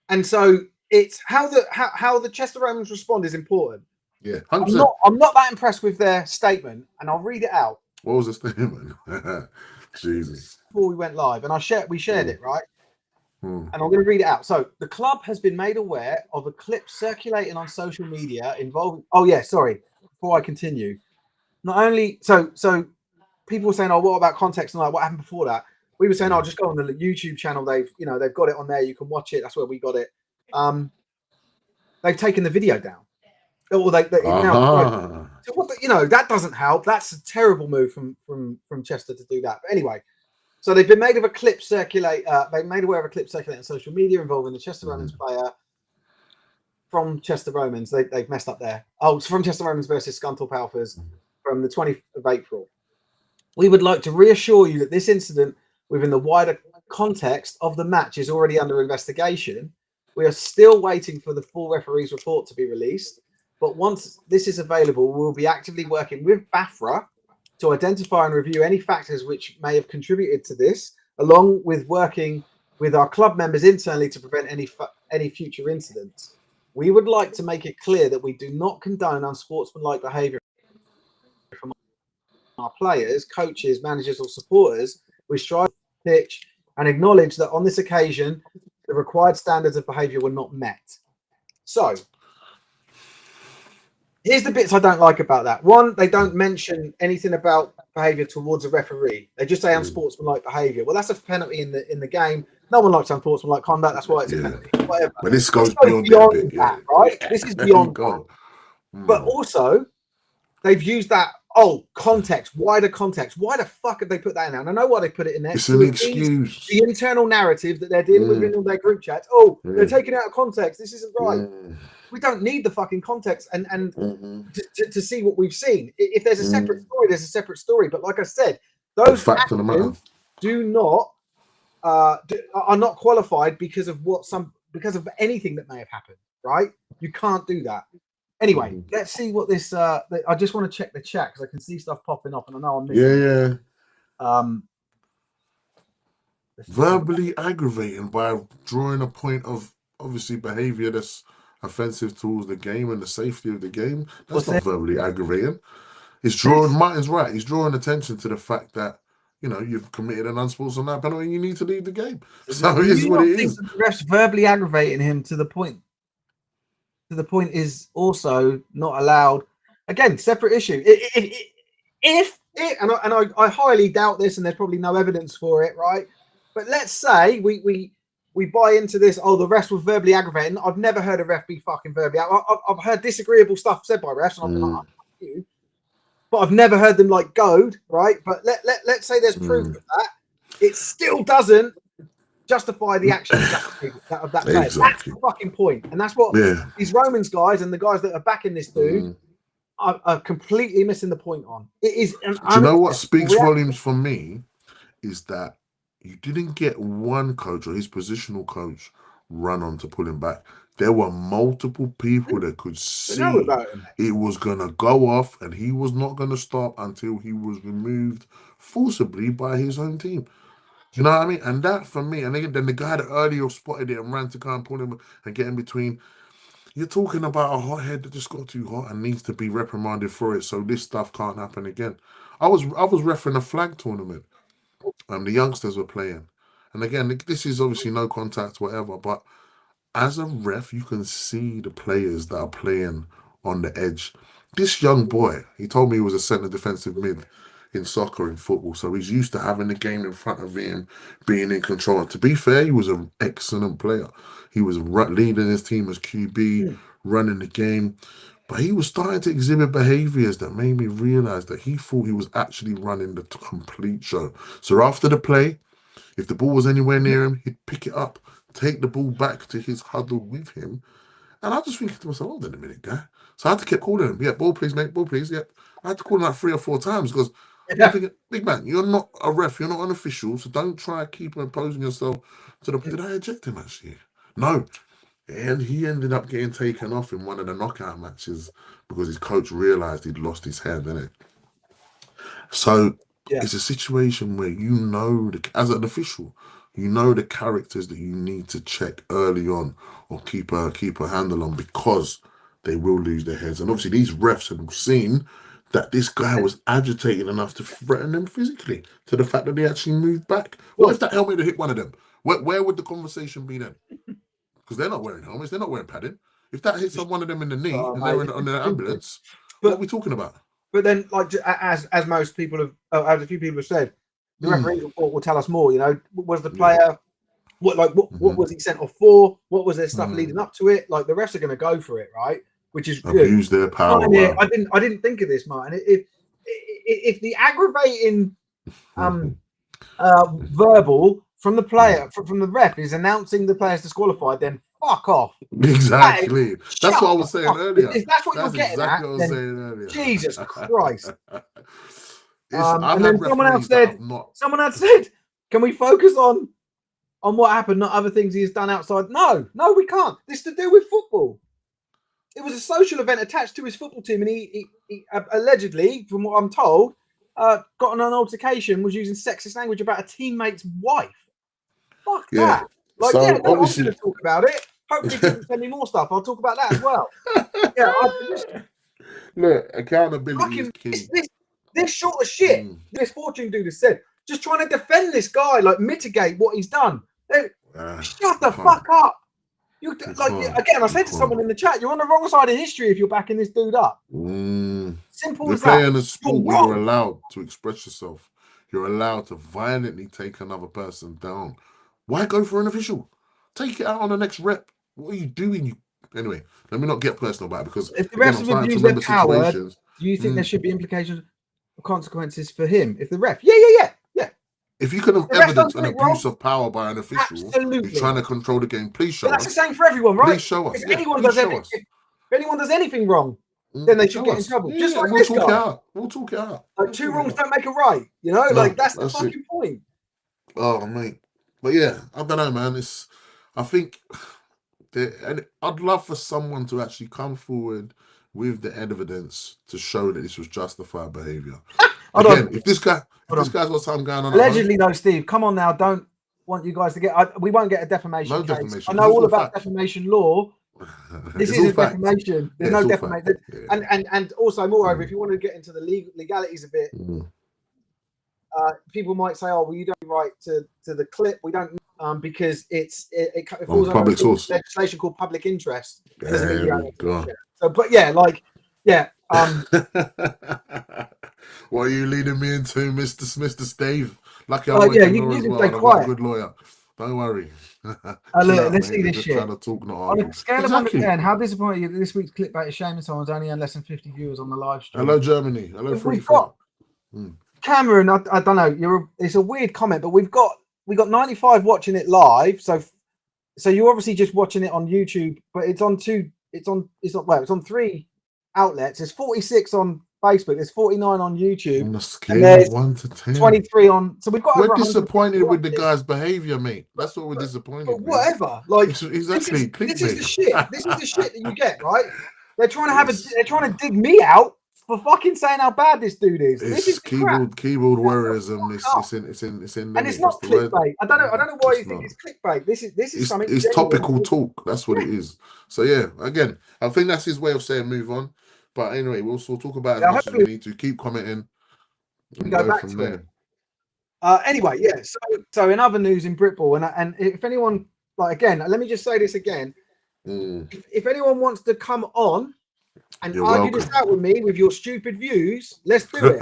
And so it's how the Chester Romans respond is important. Yeah, 100%. I'm not that impressed with their statement, and I'll read it out. What was the statement? Jesus. Before we went live, and we shared it, right? And I'm going to read it out. So the club has been made aware of a clip circulating on social media involving. Oh yeah, sorry. Before I continue, not only so people were saying, "Oh, what about context?" and like, what happened before that? We were saying, "Oh, just go on the YouTube channel. They've got it on there. You can watch it. That's where we got it." They've taken the video down. Or now, so what that doesn't help. That's a terrible move from Chester to do that. But anyway. So they've been made of a clip circulate. They've made aware of a clip circulating on social media involving the Chester Romans player from Chester Romans. They've messed up there. Oh, it's from Chester Romans versus Scunthorpe Alphas from the 20th of April. We would like to reassure you that this incident within the wider context of the match is already under investigation. We are still waiting for the full referee's report to be released. But once this is available, we'll be actively working with BAFRA to identify and review any factors which may have contributed to this, along with working with our club members internally to prevent any future incidents. We would like to make it clear that we do not condone unsportsmanlike behaviour from our players, coaches, managers, or supporters. We strive to pitch and acknowledge that on this occasion, the required standards of behaviour were not met. So, here's the bits I don't like about that. One, they don't mention anything about behaviour towards a referee. They just say unsportsmanlike behaviour. Well, that's a penalty in the game. No one likes unsportsmanlike conduct. That's why it's a penalty. Whatever. But this goes beyond that a bit. That, right? This is beyond that. But also, they've used that, context, wider context. Why the fuck have they put that in there? And I know why they put it in there. It's an excuse. The internal narrative that they're dealing with in all their group chats. They're taking it out of context. This isn't right. We don't need the fucking context and to see what we've seen. If there's a separate story, there's a separate story. But like I said, those actions do not are not qualified because of anything that may have happened. Right? You can't do that. Anyway, let's see what this. I just want to check the chat because I can see stuff popping up, and I know I'm missing. Verbally aggravating by drawing a point of obviously behaviour that's offensive towards the game and the safety of the game. That's not verbally aggravating. It's drawing. Martin's right. He's drawing attention to the fact that you've committed an unsportsmanlike penalty and you need to leave the game. So it is what it is. The ref's verbally aggravating him to the point. Is also not allowed. Again, separate issue. I highly doubt this, and there's probably no evidence for it, right? But let's say we buy into this. The refs were verbally aggravating. I've never heard a ref be fucking verbally. I've heard disagreeable stuff said by refs, and I've been like, you. But I've never heard them like goad, right? But let's say there's proof of that. It still doesn't justify the action of that player. Exactly. That's the fucking point. And that's what these Romans guys and the guys that are backing this dude are completely missing the point on. It is an Do you know what speaks volumes for me is that you didn't get one coach or his positional coach run on to pull him back. There were multiple people that could see it was going to go off and he was not going to stop until he was removed forcibly by his own team. You know what I mean? And that for me, and then the guy that earlier spotted it and ran to kind of pull him and get in between. You're talking about a hothead that just got too hot and needs to be reprimanded for it, so this stuff can't happen again. I was refereeing a flag tournament. The youngsters were playing, and again, this is obviously no contact, whatever. But as a ref, you can see the players that are playing on the edge. This young boy, he told me he was a centre defensive mid in soccer, in football, so he's used to having the game in front of him, being in control. And to be fair, he was an excellent player. He was leading his team as QB, running the game, but he was starting to exhibit behaviours that made me realise that he thought he was actually running the complete show. So after the play, if the ball was anywhere near him, he'd pick it up, take the ball back to his huddle with him. And I just think to myself, hold on a minute, guy. So I had to keep calling him. Yeah, ball please, mate, ball please. Yeah. I had to call him like 3 or 4 times because I'm thinking, big man, you're not a ref, you're not an official, so don't try to keep imposing yourself to the... Did I eject him actually? No. And he ended up getting taken off in one of the knockout matches because his coach realised he'd lost his head, didn't it? So it's a situation where as an official, you know the characters that you need to check early on or keep a handle on because they will lose their heads. And obviously these refs have seen that this guy was agitated enough to threaten them physically to the fact that they actually moved back. What if that helmet had hit one of them? Where would the conversation be then? Because they're not wearing helmets, they're not wearing padding. If that hits one of them in the knee and they're on their ambulance, what are we talking about? But then, like as most people have, as a few people have said, the referee will tell us more. Was the player what was he sent off for? What was their stuff leading up to it? Like the refs are going to go for it, right? Which is abuse their power. Wow. I didn't think of this, Martin. If the aggravating verbal from the player from the ref is announcing the player's disqualified, then fuck off. Exactly. That's what I was saying earlier. If that's what you're getting exactly at, what I was saying earlier. Jesus Christ. And then someone had said, can we focus on what happened, not other things he's done outside? No, we can't. This is to do with football. It was a social event attached to his football team, and he allegedly, from what I'm told, got in an altercation, was using sexist language about a teammate's wife. Fuck Yeah. that. Like, So yeah, no, I'm obviously, going to talk about it. Hopefully, people send me more stuff. I'll talk about that as well. Yeah, look, accountability is fucking key. this sort of shit. This fortune dude has said, just trying to defend this guy, like mitigate what he's done. Shut the fuck up. You like again. I said to someone in the chat, you're on the wrong side of history if you're backing this dude up. Simple You're as that. playing a sport where you're allowed to express yourself. You're allowed to violently take another person down. Why go for an official? Take it out on the next rep. What are you doing? Anyway, let me not get personal about it because if the again, refs I'm have starting to abused their remember power, situations. do you think there should be implications or consequences for him if the ref? Yeah. If you can have evidence an abuse of power by an official who's trying to control the game, please show us. That's the same for everyone, right? Please show us. If anyone does anything wrong, then they should get in trouble. Just like this guy. We'll talk it out. Like two wrongs don't make a right. You know, like that's the fucking point. Oh mate, but yeah, I don't know, man. I think, and I'd love for someone to actually come forward with the evidence to show that this was justified behaviour. Again, if this guy's got something going on, allegedly, though, Steve, come on now, don't want you guys to get. We won't get a defamation case. I know all about defamation law. This isn't defamation. There's no defamation. And also, moreover, if you want to get into the legalities of it, people might say, "Oh, well, you don't right to the clip. We don't because it falls under legislation called public interest." So, but yeah, like, yeah. What are you leading me into, Mr. Steve? Lucky I'm working law as well. I've got a good lawyer. Don't worry. Let's see this shit. To talk, not on a scale of 1 to 10, how disappointed are you this week's clickbait is shaming someone's only had less than 50 viewers on the live stream? Hello, Germany. Hello, we've got Cameron. I don't know. It's a weird comment, but we got 95 watching it live. So you're obviously just watching it on YouTube, but it's on three outlets. There's 46 on Facebook. There's 49 on YouTube. On a scale of 1 to 10, 23 on. So we've got. We're disappointed with the guy's behavior, mate. That's what we're disappointed. But whatever. Like exactly. This is the shit. This is the shit that you get, right? They're trying to they're trying to dig me out for fucking saying how bad this dude is. This is keyboard warriorism. It's in. And it's not clickbait. I don't know why you think it's clickbait. This is something. It's topical talk. That's what it is. So yeah, again, I think that's his way of saying move on. But anyway, we'll talk about it as much as we need to. Keep commenting. And go back from there. Anyway, yeah. So in other news in Britball, and if anyone again, let me just say this again. If anyone wants to come on and argue this out with me with your stupid views, let's do it.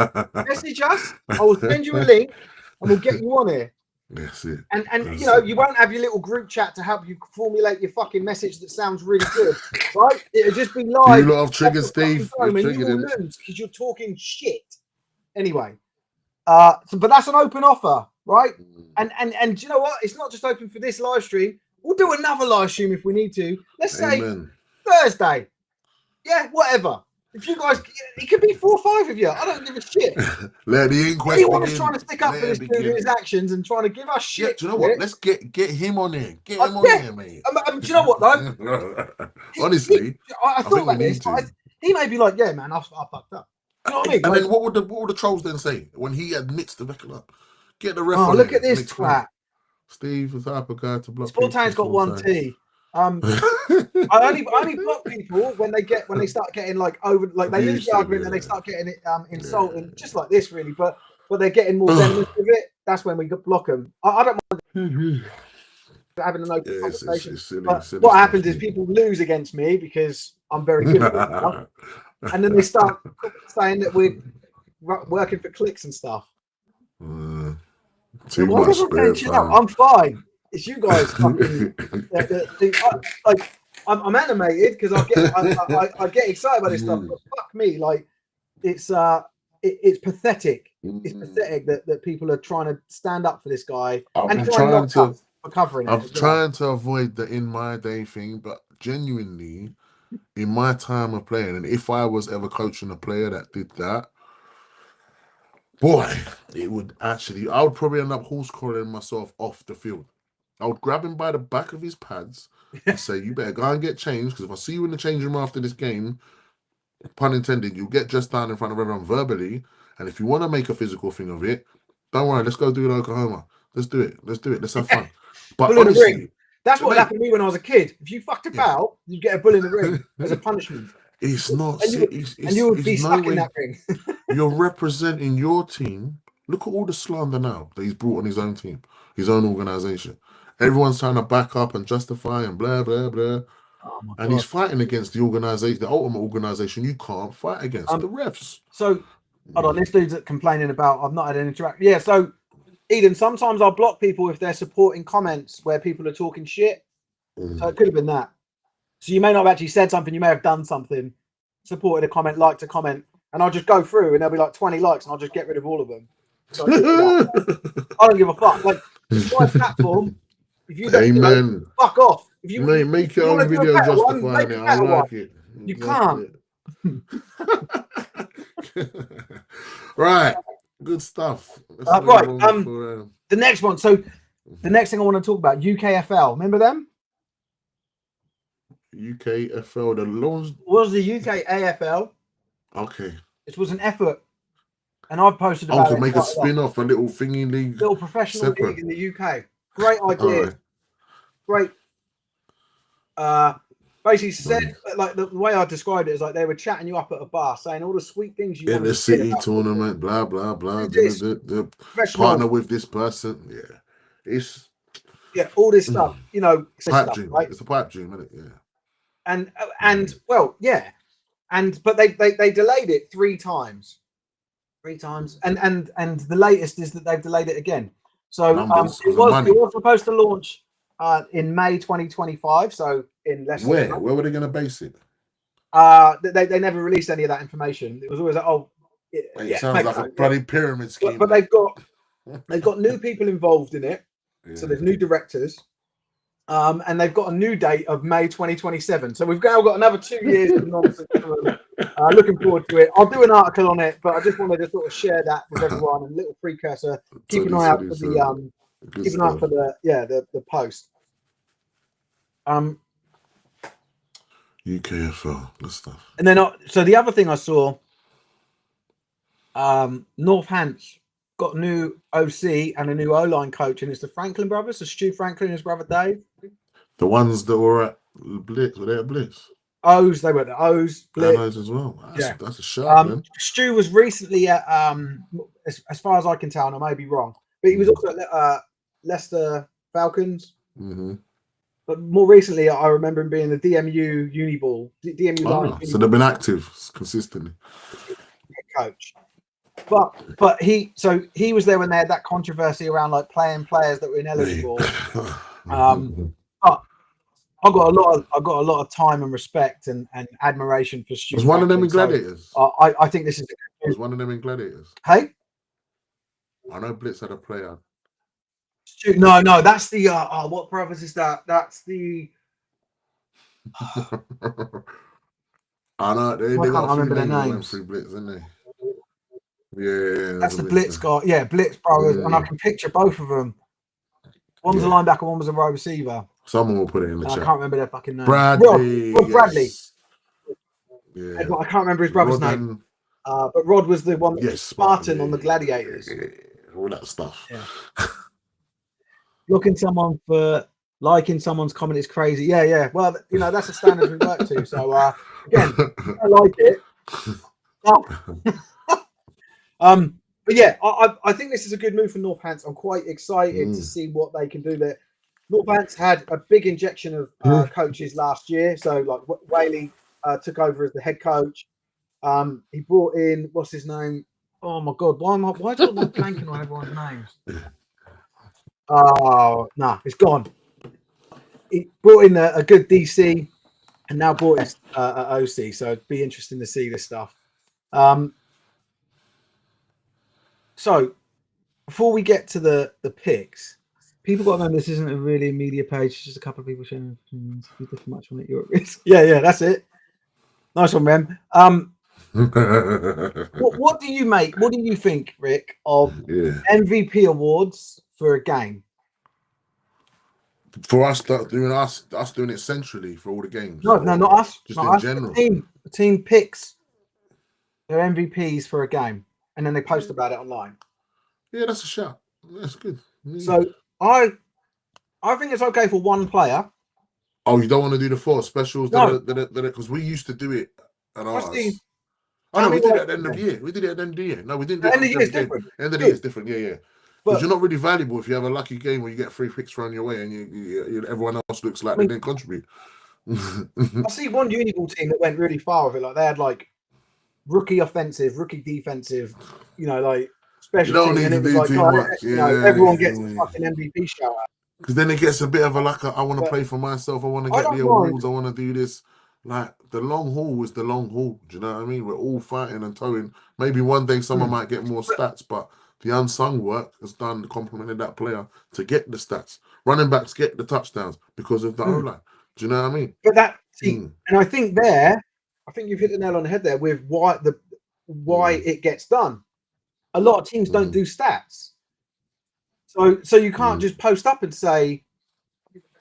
Message us. I will send you a link, and we'll get you on here. That's it. And you won't have your little group chat to help you formulate your fucking message that sounds really good, right? It'll just be live. You lot have triggered, Steve. You will lose because you're talking shit. Anyway, but that's an open offer, right? And do you know what? It's not just open for this live stream. We'll do another live stream if we need to. Let's say Thursday. Yeah, whatever. If you guys, it could be 4 or 5 of you. I don't give a shit. Let the inquest Anyone is trying to stick up for this dude and his actions and trying to give us shit. Yeah, do you know what? Let's get him on here. Get him on here, mate. Do you know what though? Honestly, I thought about this. He may be like, "Yeah, man, I fucked up." You know what I mean? And then what would the trolls then say when he admits to fucking up? Get the ref. Oh, look at this twat. Steve is the type of guy to block. Sportain's got 1 T. I only block people when they start getting they lose the argument and they start getting it insulting, just like this really, but they're getting more venomous with it. That's when we block them. I don't mind having an open conversation. Silly what happens is people lose against me because I'm very good at stuff, and then they start saying that we're working for clicks and stuff. Too much spirit, I'm fine. It's you guys. I'm animated because I get excited about this stuff. But fuck me, it's pathetic. It's pathetic that people are trying to stand up for this guy and trying to covering it. I'm trying to avoid the in my day thing, but genuinely, in my time of playing, and if I was ever coaching a player that did that, boy, it would actually. I would probably end up horse calling myself off the field. I would grab him by the back of his pads and say, "You better go and get changed, because if I see you in the change room after this game, pun intended, you'll get just down in front of everyone verbally. And if you want to make a physical thing of it, don't worry, let's go do it in Oklahoma. Let's do it. Let's have fun. But Bull in the honestly, ring. That's what mate, happened to me when I was a kid. If you fucked about, you'd get a bull in the ring as a punishment. it's not. And you would It's be no stuck in way. that ring. You're representing your team. Look at all the slander now that he's brought on his own team, his own organization. Everyone's trying to back up and justify and blah blah blah. Oh my And God. he's fighting against the organization, the ultimate organization you can't fight against, the refs. So hold on, this dude's complaining about I've not had an interaction. Yeah, so Eden, sometimes I'll block people if they're supporting comments where people are talking shit. So it could have been that. So you may not have actually said something, you may have done something, supported a comment, liked a comment, and I'll just go through and there'll be like 20 likes and I'll just get rid of all of them. So I don't give a fuck. Like, it's my platform. If you don't, Amen. fuck off. If you Make your own video justifying it. I like it. You can't. Right. Good stuff. Right. The next one. So the next thing I want to talk about, UKFL. Remember them? UKFL, the laws was the UK AFL. Okay. It was an effort. And I've posted about to it make a spin-off, a little thingy league. Little professional league in the UK. Great idea. Great. Basically said, like the way I described it is like they were chatting you up at a bar, saying all the sweet things you in the city tournament, blah blah blah. The partner with this person, it's all this stuff. You know, pipe dream. Right? It's a pipe dream, isn't it? Yeah. And well, yeah, but they delayed it 3 times, and the latest is that they've delayed it again. So it was supposed to launch in May 2025. So in less. Where were they going to base it? They never released any of that information. It was always like, it sounds like a bloody pyramid scheme. But they've got new people involved in it. Yeah. So there's new directors, and they've got a new date of May 2027. So we've now got another 2 years of nonsense. Looking forward to it. I'll do an article on it, but I just wanted to sort of share that with everyone. A little precursor. Keep an eye out for the keep an eye out for the post. UKFL, good stuff. And then, so the other thing I saw, Northants got a new OC and a new O-line coach, and it's the Franklin brothers, so Stu Franklin and his brother Dave. The ones that were at Blitz, were they at Blitz? O's, they were at O's, Blitz. O's as well. That's a shout, man. Stu was recently at, as far as I can tell, and I may be wrong, but he was also at Leicester Falcons. Mm-hmm. But more recently, I remember him being the DMU Uniball. DMU so they've been active consistently. Coach. But he was there when they had that controversy around like playing players that were ineligible. But I got a lot of time and respect and admiration for Stu. Was one of them in Gladiators? I think this is. Was one of them in Gladiators? Hey, I know Blitz had a player. No, that's the what brothers is that? That's the I know they got a few names went through Blitz, didn't they? Yeah, that's the Blitz guy. Yeah, Blitz brothers, and I can picture both of them. One was a linebacker, one was a wide receiver. Someone will put it in the chat. I can't remember their fucking name. Bradley. Rod Bradley. Yeah. I can't remember his brother's name. But Rod was the one that was Spartan on the Gladiators. All that stuff. Yeah. Looking someone for liking someone's comment is crazy. Yeah. Well, that's a standard we work to. So again, I like it. But yeah, I think this is a good move for Northants. I'm quite excited to see what they can do there. Northants had a big injection of coaches last year. So like Whaley took over as the head coach. He brought in, what's his name? Oh my God, why do I want blanking on everyone's names? Oh no, it's gone. He brought in a good DC and now brought in OC. So it'd be interesting to see this stuff. So before we get to the picks, people got to know this isn't a really media page. It's just a couple of people sharing opinions. If you differ much on it, you're at risk. Yeah, that's it. Nice one, Rem. What do you make? What do you think, Rick, of MVP awards for a game? For us doing it centrally for all the games. No, not us. Just not in us. general. The team picks their MVPs for a game, and then they post about it online. Yeah, that's a shout. That's good. So I think it's okay for one player. Oh, you don't want to do the 4 specials? No. Because we used to do it at I ours. see. Oh no, Tammy we did it White. at the end of the year. We did it at the end of the year. No, we didn't do The it end of the after year is every game. different. End of the Good. year is different. Yeah, yeah. Because But you're not really valuable if you have a lucky game where you get 3 picks thrown your way and everyone else looks like I mean, they didn't contribute. I see one Uniball team that went really far with it. Like they had like rookie offensive, rookie defensive, like You special don't team, need and to it was do like, too God, much. everyone gets a Yeah. fucking MVP shout out. Because then it gets a bit of a like, I want to But play for myself. I want to I get the don't mind. awards. I want to do this. Like the long haul is the long haul. Do you know what I mean? We're all fighting and towing. Maybe one day someone might get more stats, but the unsung work has done complemented that player to get the stats. Running backs get the touchdowns because of the O line. Do you know what I mean? But and I think you've hit the nail on the head there with why it gets done. A lot of teams don't do stats, so you can't just post up and say,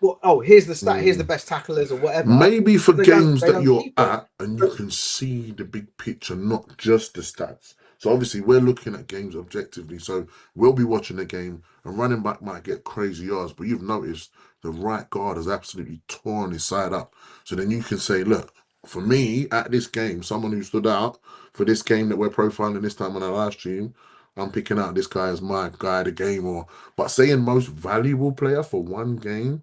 well, oh, here's the stat, here's the best tacklers or whatever. Maybe for games they that don't you're keep it. at and you can see the big picture, not just the stats. So obviously we're looking at games objectively. So we'll be watching the game and running back might get crazy yards, but you've noticed the right guard has absolutely torn his side up. So then you can say, look, for me at this game, someone who stood out for this game that we're profiling this time on our live stream, I'm picking out this guy as my guy of the game. But saying most valuable player for one game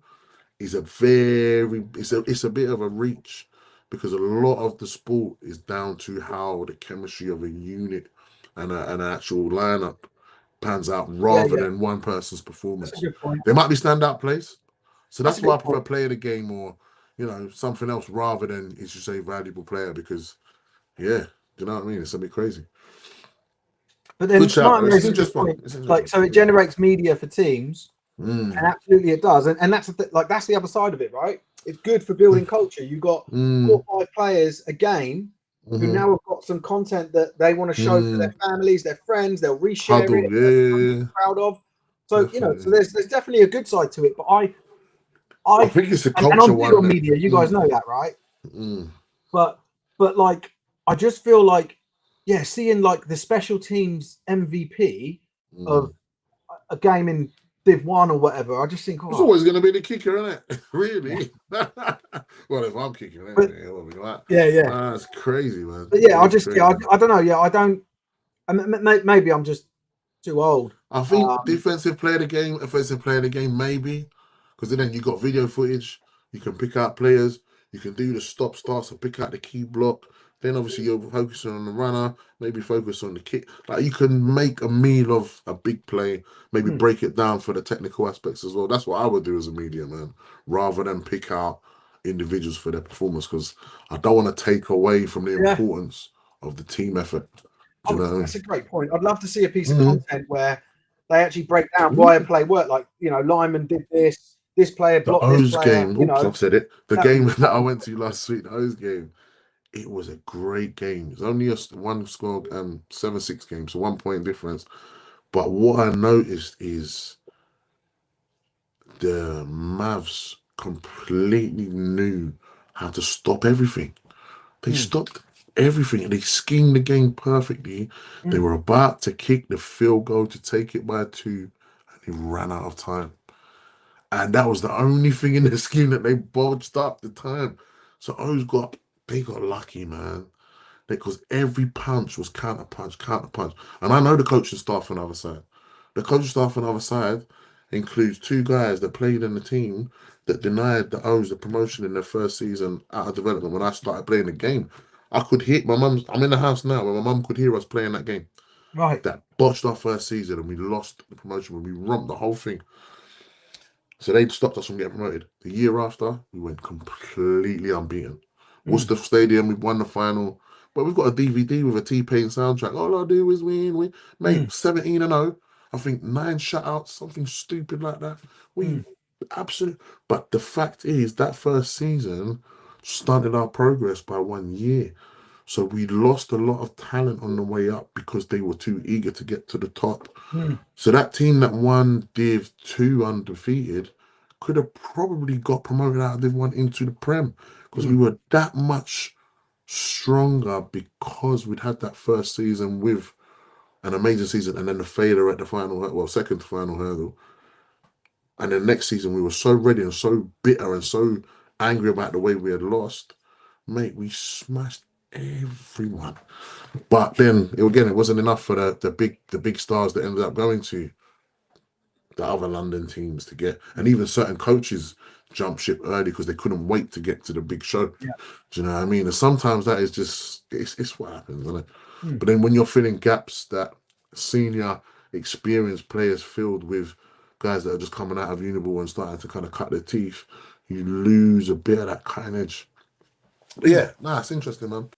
is it's a bit of a reach because a lot of the sport is down to how the chemistry of a unit and an actual lineup pans out rather than one person's performance. That's a good point. There might be standout plays, so that's why I prefer point. playing a game or something else rather than as you say valuable player because do you know what I mean? It's a bit crazy. But then It's an interesting one. Like so, it generates media for teams. And absolutely it does, and that's that's the other side of it, right? It's good for building culture. You've got 4 or 5 players a game who now have got some content that they want to show to their families, their friends. They'll reshare it. Yeah. Proud of. So so there's definitely a good side to it. But I think it's a culture and I'm big one. On media, you guys know that, right? But like I just feel like seeing like the special teams MVP of a game in Div 1 or whatever, I just think it's always going to be the kicker, isn't it? Really? Well, if I'm kicking it, that's crazy, man. But I just I don't know. I don't. Maybe I'm just too old. I think defensive player of the game, offensive player of the game, maybe because then you got video footage. You can pick out players. You can do the stop starts and pick out the key block. Then obviously you're focusing on the runner, maybe focus on the kick. Like you can make a meal of a big play, maybe break it down for the technical aspects as well. That's what I would do as a media man, rather than pick out individuals for their performance because I don't want to take away from the importance of the team effort. Do you know what I mean? That's a great point. I'd love to see a piece of content where they actually break down why a play worked. Like Lyman did this player blocked this player. Game. I've said it. The game that I went to last week, the O's game. It was a great game. It's only a one score 7-6 game, so 1 point difference. But what I noticed is the Mavs completely knew how to stop everything. They stopped everything and they schemed the game perfectly. They were about to kick the field goal to take it by 2 and they ran out of time. And that was the only thing in the scheme that they bodged up the time. So they got lucky, man. Because every punch was counter punch. And I know the coaching staff on the other side. The coaching staff on the other side includes 2 guys that played in the team that denied the O's the promotion in their first season out of development when I started playing the game. I could hear I'm in the house now where my mum could hear us playing that game. Right. That botched our first season and we lost the promotion when we romped the whole thing. So they stopped us from getting promoted. The year after, we went completely unbeaten. Worcester Stadium, we won the final. But we've got a DVD with a T-Pain soundtrack. All I do is win. Mate, 17-0. I think 9 shutouts, something stupid like that. We absolutely. But the fact is, that first season stunted our progress by 1 year. So we lost a lot of talent on the way up because they were too eager to get to the top. So that team that won Div 2 undefeated could have probably got promoted out of Div 1 into the Prem because we were that much stronger because we'd had that first season with an amazing season and then the failure at the final, second to final hurdle. And then next season we were so ready and so bitter and so angry about the way we had lost. Mate, we smashed everyone. But then again, it wasn't enough for the big stars that ended up going to the other London teams to get, and even certain coaches jump ship early because they couldn't wait to get to the big show. Yeah. Do you know what I mean? And sometimes that is just it's what happens, isn't it? Mm. But then when you're filling gaps that senior experienced players filled with guys that are just coming out of Uniball and starting to kind of cut their teeth, you lose a bit of that kind edge. But yeah, it's interesting, man.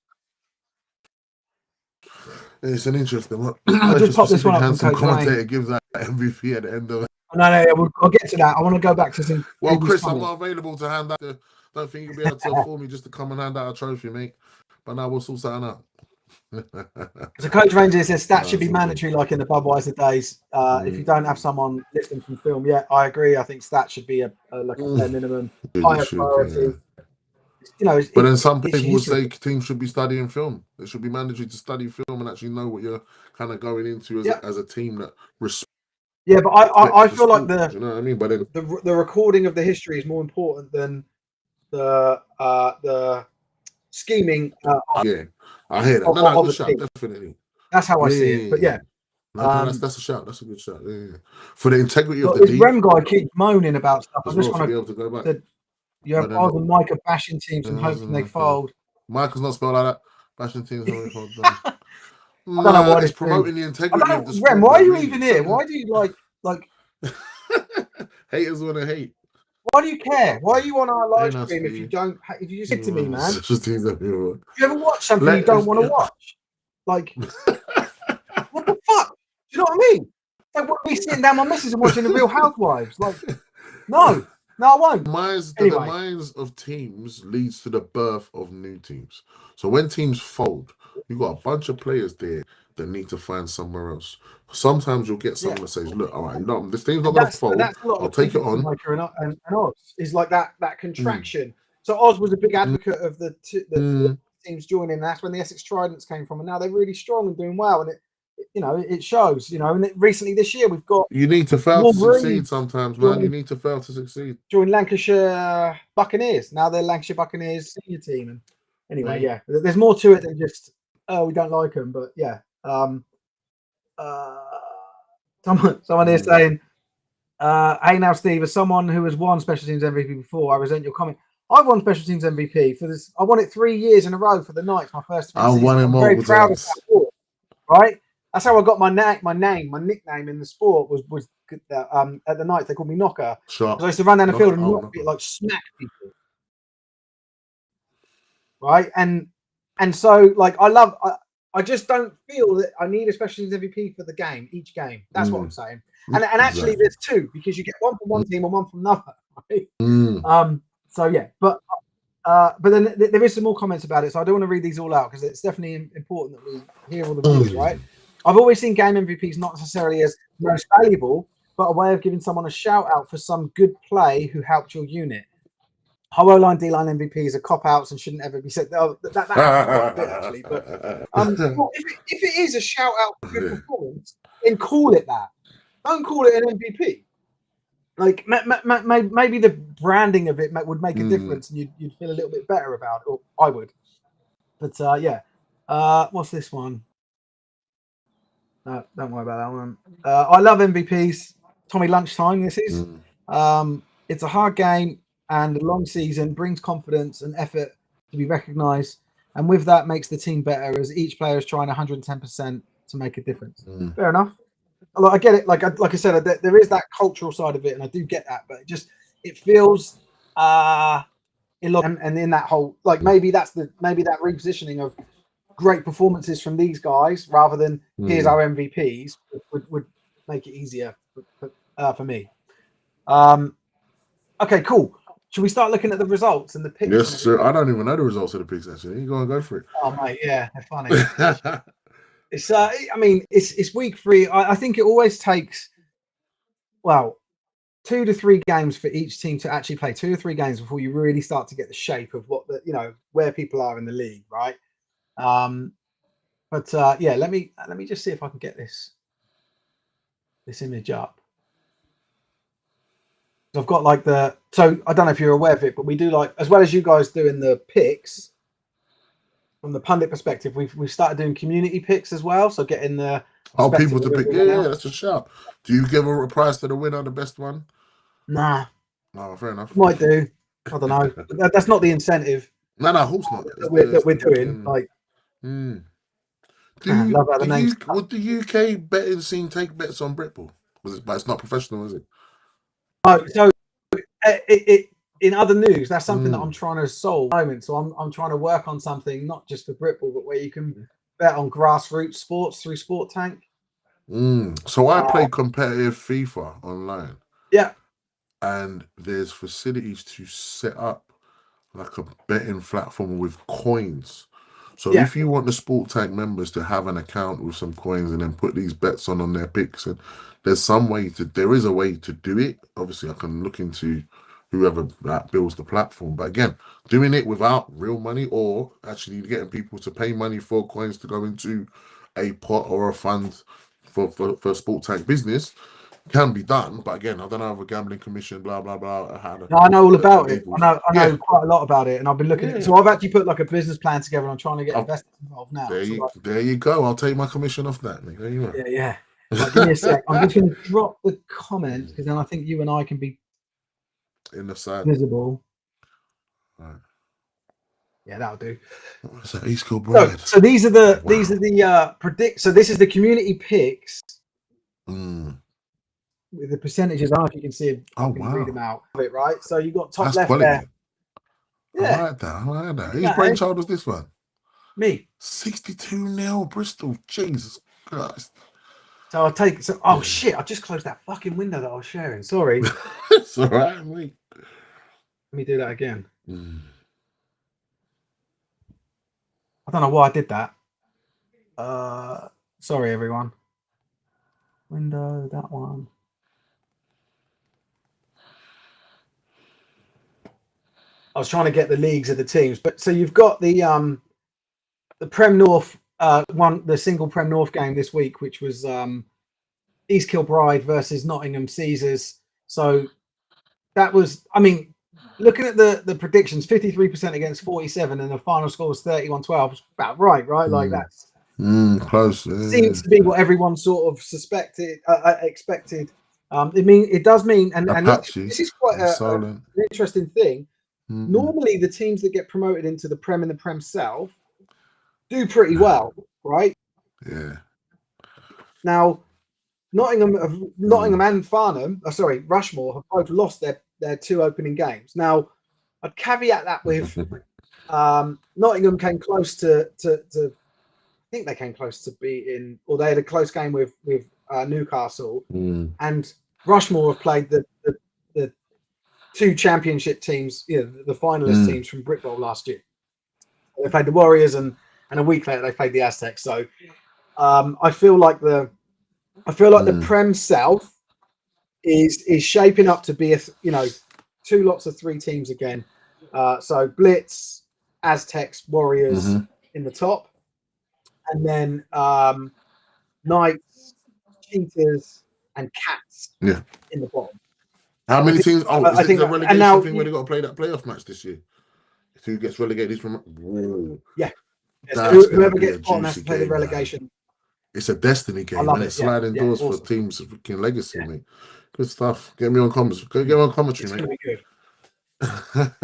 It's an interesting one. I'll just pop this one up from handsome Coach commentator Rain. gives that MVP at the end of it. No, I'll get to that. I want to go back to some. Well, Chris, I'm not available to hand out. Don't think you'll be able to afford me just to come and hand out a trophy, mate. But now we'll sort something out. So Coach Ranger says stats should be mandatory, like in the Budweiser days. If you don't have someone lifting from film, I agree. I think stats should be a bare minimum, higher priority. Yeah. But then some people will say teams should be studying film. It should be mandatory to study film and actually know what you're kind of going into as a team that respects. Yeah, but I feel like you know what I mean. But then the recording of the history is more important than the scheming. Yeah, I hear that. No, good shout, definitely. That's how I see it. But yeah. No, that's a shout. That's a good shout. Yeah. For the integrity of the league. Rem guy keeps moaning about stuff. I'm just trying to be able to go back. You have Oz and Micah bashing teams and hoping they fold. Micah's not spelled like that. Bashing teams hoping they fold. I don't know why it's promoting the integrity of the sport. Rem, why are you even here? Why do you like haters want to hate? Why do you care? Why are you on our live stream if you just hit to me, man? Do you ever watch something you don't want to watch? Like, what the fuck? Do you know what I mean? Like, what, me sitting down my missus and watching The Real Housewives? Like, no, I won't. The demise of teams leads to the birth of new teams. So when teams fold, you've got a bunch of players there that need to find somewhere else. Sometimes you'll get someone that says, "Look, all right, this team's not going to fold. I'll take it on." And Oz is like that contraction. So Oz was a big advocate of the teams joining. And that's when the Essex Tridents came from, and now they're really strong and doing well. And it shows. And recently this year we've got. You need to fail to succeed sometimes, man. You need to fail to succeed. Join Lancashire Buccaneers. Now they're Lancashire Buccaneers senior team. And anyway, yeah, there's more to it than just we don't like them, but yeah. Someone here saying, hey now Steve, as someone who has won special teams MVP before, I resent your comment. I've won special teams MVP for this. I won it 3 years in a row for the Knights, my first 3 seasons. I'm very proud of that sport, right? That's how I got my nickname in the sport was at the Knights they called me Knocker. Because I used to run down the field and knock people, like smack people. Right? And so like I just don't feel that I need a special teams MVP for the game, each game. That's what I'm saying. And actually, there's two because you get one from one team and one from another. Right? So yeah, but then there is some more comments about it. So I don't want to read these all out because it's definitely important that we hear all the views, right? I've always seen game MVPs not necessarily as most valuable, but a way of giving someone a shout out for some good play who helped your unit. How O-line, D-line MVPs are cop-outs and shouldn't ever be said. That happens quite a bit, actually. But well, if it is a shout-out for good performance, then call it that. Don't call it an MVP. Like, maybe the branding of it would make a difference and you'd feel a little bit better about it, or I would. But, yeah. What's this one? No, don't worry about that one. I love MVPs. Tommy Lunchtime, this is. It's a hard game. And a long season brings confidence and effort to be recognised. And with that makes the team better as each player is trying 110% to make a difference. Fair enough. Like, I get it. Like I said, there is that cultural side of it, and I do get that. But it feels and in that whole, like maybe that repositioning of great performances from these guys rather than here's our MVPs would make it easier for me. Okay, cool. Should we start looking at the results and the picks? Yes, sir. I don't even know the results of the picks, actually. You go for it. Oh, mate, yeah, they're funny. It's it's week 3. I think it always takes 2 to 3 games for each team to actually play 2 or 3 games before you really start to get the shape of what where people are in the league, right? But yeah, let me just see if I can get this image up. I've got like so I don't know if you're aware of it, but we do like, as well as you guys doing the picks from the pundit perspective, we've started doing community picks as well. So getting the Oh, people perspective to of pick. everyone Yeah, else. that's a shout. Do you give a prize to the winner, the best one? Nah, Oh, fair enough. might do. I don't know. That's not the incentive No, of course not. It's that we're the doing. fucking. Like, Mm. love how the names. Would the UK betting scene take bets on Britball? But it's not professional, is it? Oh, so it in other news, that's something that I'm Mm. trying to solve at the moment. So I'm trying to work on something not just for Britball, but where you can bet on grassroots sports through Sport Tank. So I play competitive FIFA online, Yeah, and there's facilities to set up like a betting platform with coins. So yeah, if you want the Sport Tank members to have an account with some coins and then put these bets on their picks, and there is a way to do it. Obviously, I can look into whoever that builds the platform. But again, doing it without real money or actually getting people to pay money for coins to go into a pot or a fund for Sport Tank business can be done. But again, I don't know if a gambling commission, blah blah blah. no, I know all The about it. legals. I know quite a lot about it, and I've been looking. Yeah. So I've actually put like a business plan together, and I'm trying to get I've, investors involved now. So like, there you go. I'll take my commission off that, mate. There you yeah, yeah. Like, give me a sec. I'm just going to drop the comments because then I think you and I can be in the side. visible. Right. Yeah, that'll do. What's that? East Coast Bride. So these are the predict. So this is the community picks with the percentages. I don't know if you can see it. Oh, I can read them out. Right. So you got top That's left quality. there. Yeah. I like that. Whose Yeah, brainchild was this one? Me. 62-0 Bristol. Jesus Christ. So I'll take. So oh shit! I just closed that fucking window that I was sharing. Sorry. It's all right, mate. Let me do that again. I don't know why I did that. Sorry, everyone. Window, that one. I was trying to get the leagues of the teams, but so you've got the Prem North the single Prem North game this week, which was East Kilbride versus Nottingham Caesars. So that was, I mean, looking at the predictions, 53% against 47, and the final score was 31-12. It's about right? Like that's close. Seems to be what everyone sort of expected. It does mean, and this is quite an interesting thing. Normally, the teams that get promoted into the Prem and the Prem South do pretty well, right? Yeah. Now, Nottingham and Farnham, Rushmore have both lost their two opening games. Now, I'd caveat that with Nottingham came close to I think they came close to beating, or they had a close game with Newcastle, and Rushmore have played the two championship teams, the finalist teams from Brick Bowl last year. They played the Warriors, and a week later they played the Aztecs. So I feel like the Prem South is shaping up to be two lots of three teams again. So Blitz, Aztecs, Warriors in the top. And then Knights, Cheetahs, and Cats in the bottom. How many teams? Oh, is it the relegation thing where they got to play that playoff match this year? Who gets relegated from? Whoa. Yeah. So whoever gets bottom has to play the relegation. Man. It's a destiny game, and it's sliding doors for teams of freaking legacy, mate. Good stuff. Get me on commentary. Get me on commentary, mate. It's going to be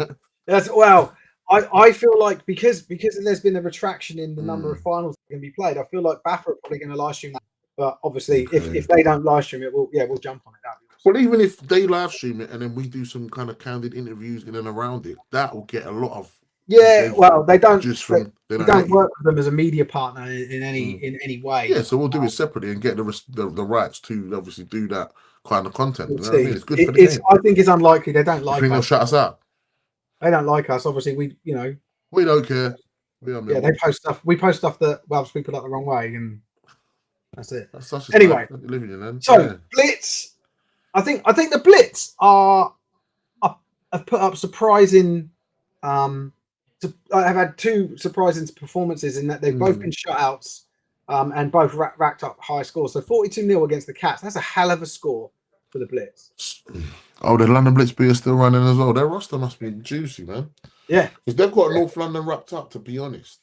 good. I feel like because there's been a retraction in the number of finals that can be played, I feel like BAFA are probably going to live stream that. But obviously, if they don't live stream it, we'll jump on it. Well, even if they live stream it and then we do some kind of candid interviews in and around it, that will get a lot of they don't just from they don't work with them as a media partner in any way. Yeah, so we'll do it separately and get the rights to obviously do that kind of content. We'll you know what I mean? It's good for the game. I think it's unlikely they don't like us. They'll shut us out. They don't like us. Obviously, we don't care. They post stuff. We post stuff that rubs people up the wrong way, and that's it. That's anyway, Blitz. I think the Blitz have put up surprising. I have had two surprising performances in that they've both been shutouts, and both racked up high scores. So 42-0 against the Cats. That's a hell of a score for the Blitz. Oh, the London Blitz B are still running as well. Their roster must be juicy, man. Yeah, because they've got North London wrapped up. To be honest,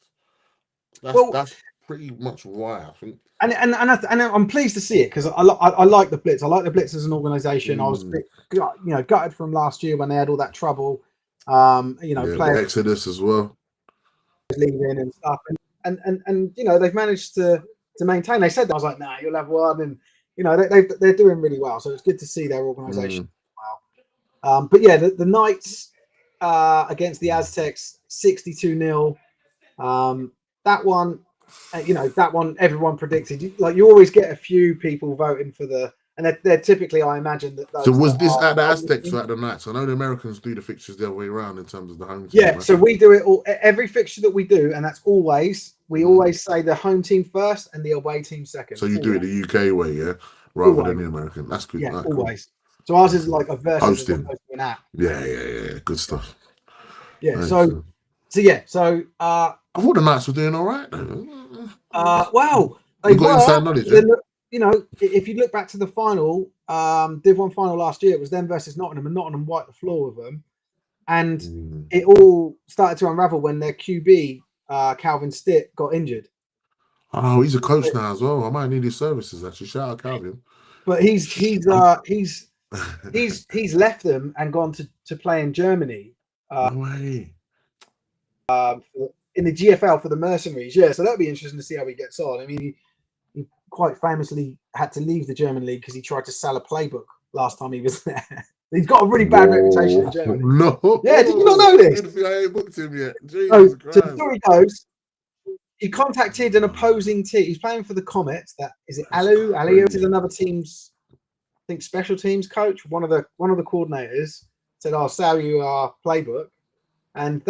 that's pretty much why I think. And I'm pleased to see it because I like the Blitz. I like the Blitz as an organisation. I was a bit, gutted from last year when they had all that trouble. Players the Exodus as well, leaving and stuff, and they've managed to maintain. They said that. I was like, nah, you'll have one, and they're doing really well. So it's good to see their organisation. Wow. But yeah, the Knights against the Aztecs, 62-0. That one. That one everyone predicted. Like you always get a few people voting for and they're typically, I imagine that. So was this at the Aztecs or at the Knights? I know the Americans do the fixtures the other way around in terms of the home team. Yeah, right? So we do it all. Every fixture that we do, and that's always always say the home team first and the away team second. So you do it the UK way, yeah, rather than the American. That's good. Yeah, always. Cool. So ours is like a versus hosting. An app. Yeah. Good stuff. Yeah. Nice. So I thought the Knights were doing all right. Wow, they were. Inside knowledge, if you look back to the final, Div 1 final last year, it was them versus Nottingham, and Nottingham wiped the floor with them. And it all started to unravel when their QB, Calvin Stitt, got injured. Oh, he's a coach now as well. I might need his services actually. Shout out Calvin. But he's left them and gone to play in Germany. No way. In the GFL for the Mercenaries, yeah. So that'd be interesting to see how he gets on. I mean, he quite famously had to leave the German league because he tried to sell a playbook last time he was there. He's got a really bad reputation in Germany. No, yeah, did you not know this? I ain't booked him yet. Jesus Christ. So the story goes, he contacted an opposing team. He's playing for the Comets. That is it. Aliu is another team's, I think, special teams coach. One of the coordinators said, "I'll sell you our playbook," and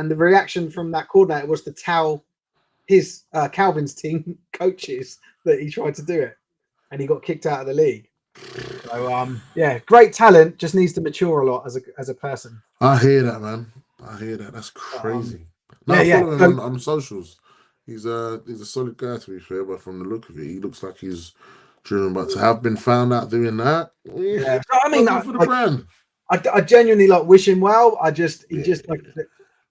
the reaction from that coordinator was to tell his Calvin's team coaches that he tried to do it, and he got kicked out of the league. So great talent, just needs to mature a lot as a person. I hear that, man. I hear that. That's crazy. I follow him on socials. He's a solid guy, to be fair, but from the look of it, he looks like he's driven. But to have been found out doing that, yeah. I mean, for the brand. I genuinely wish him well.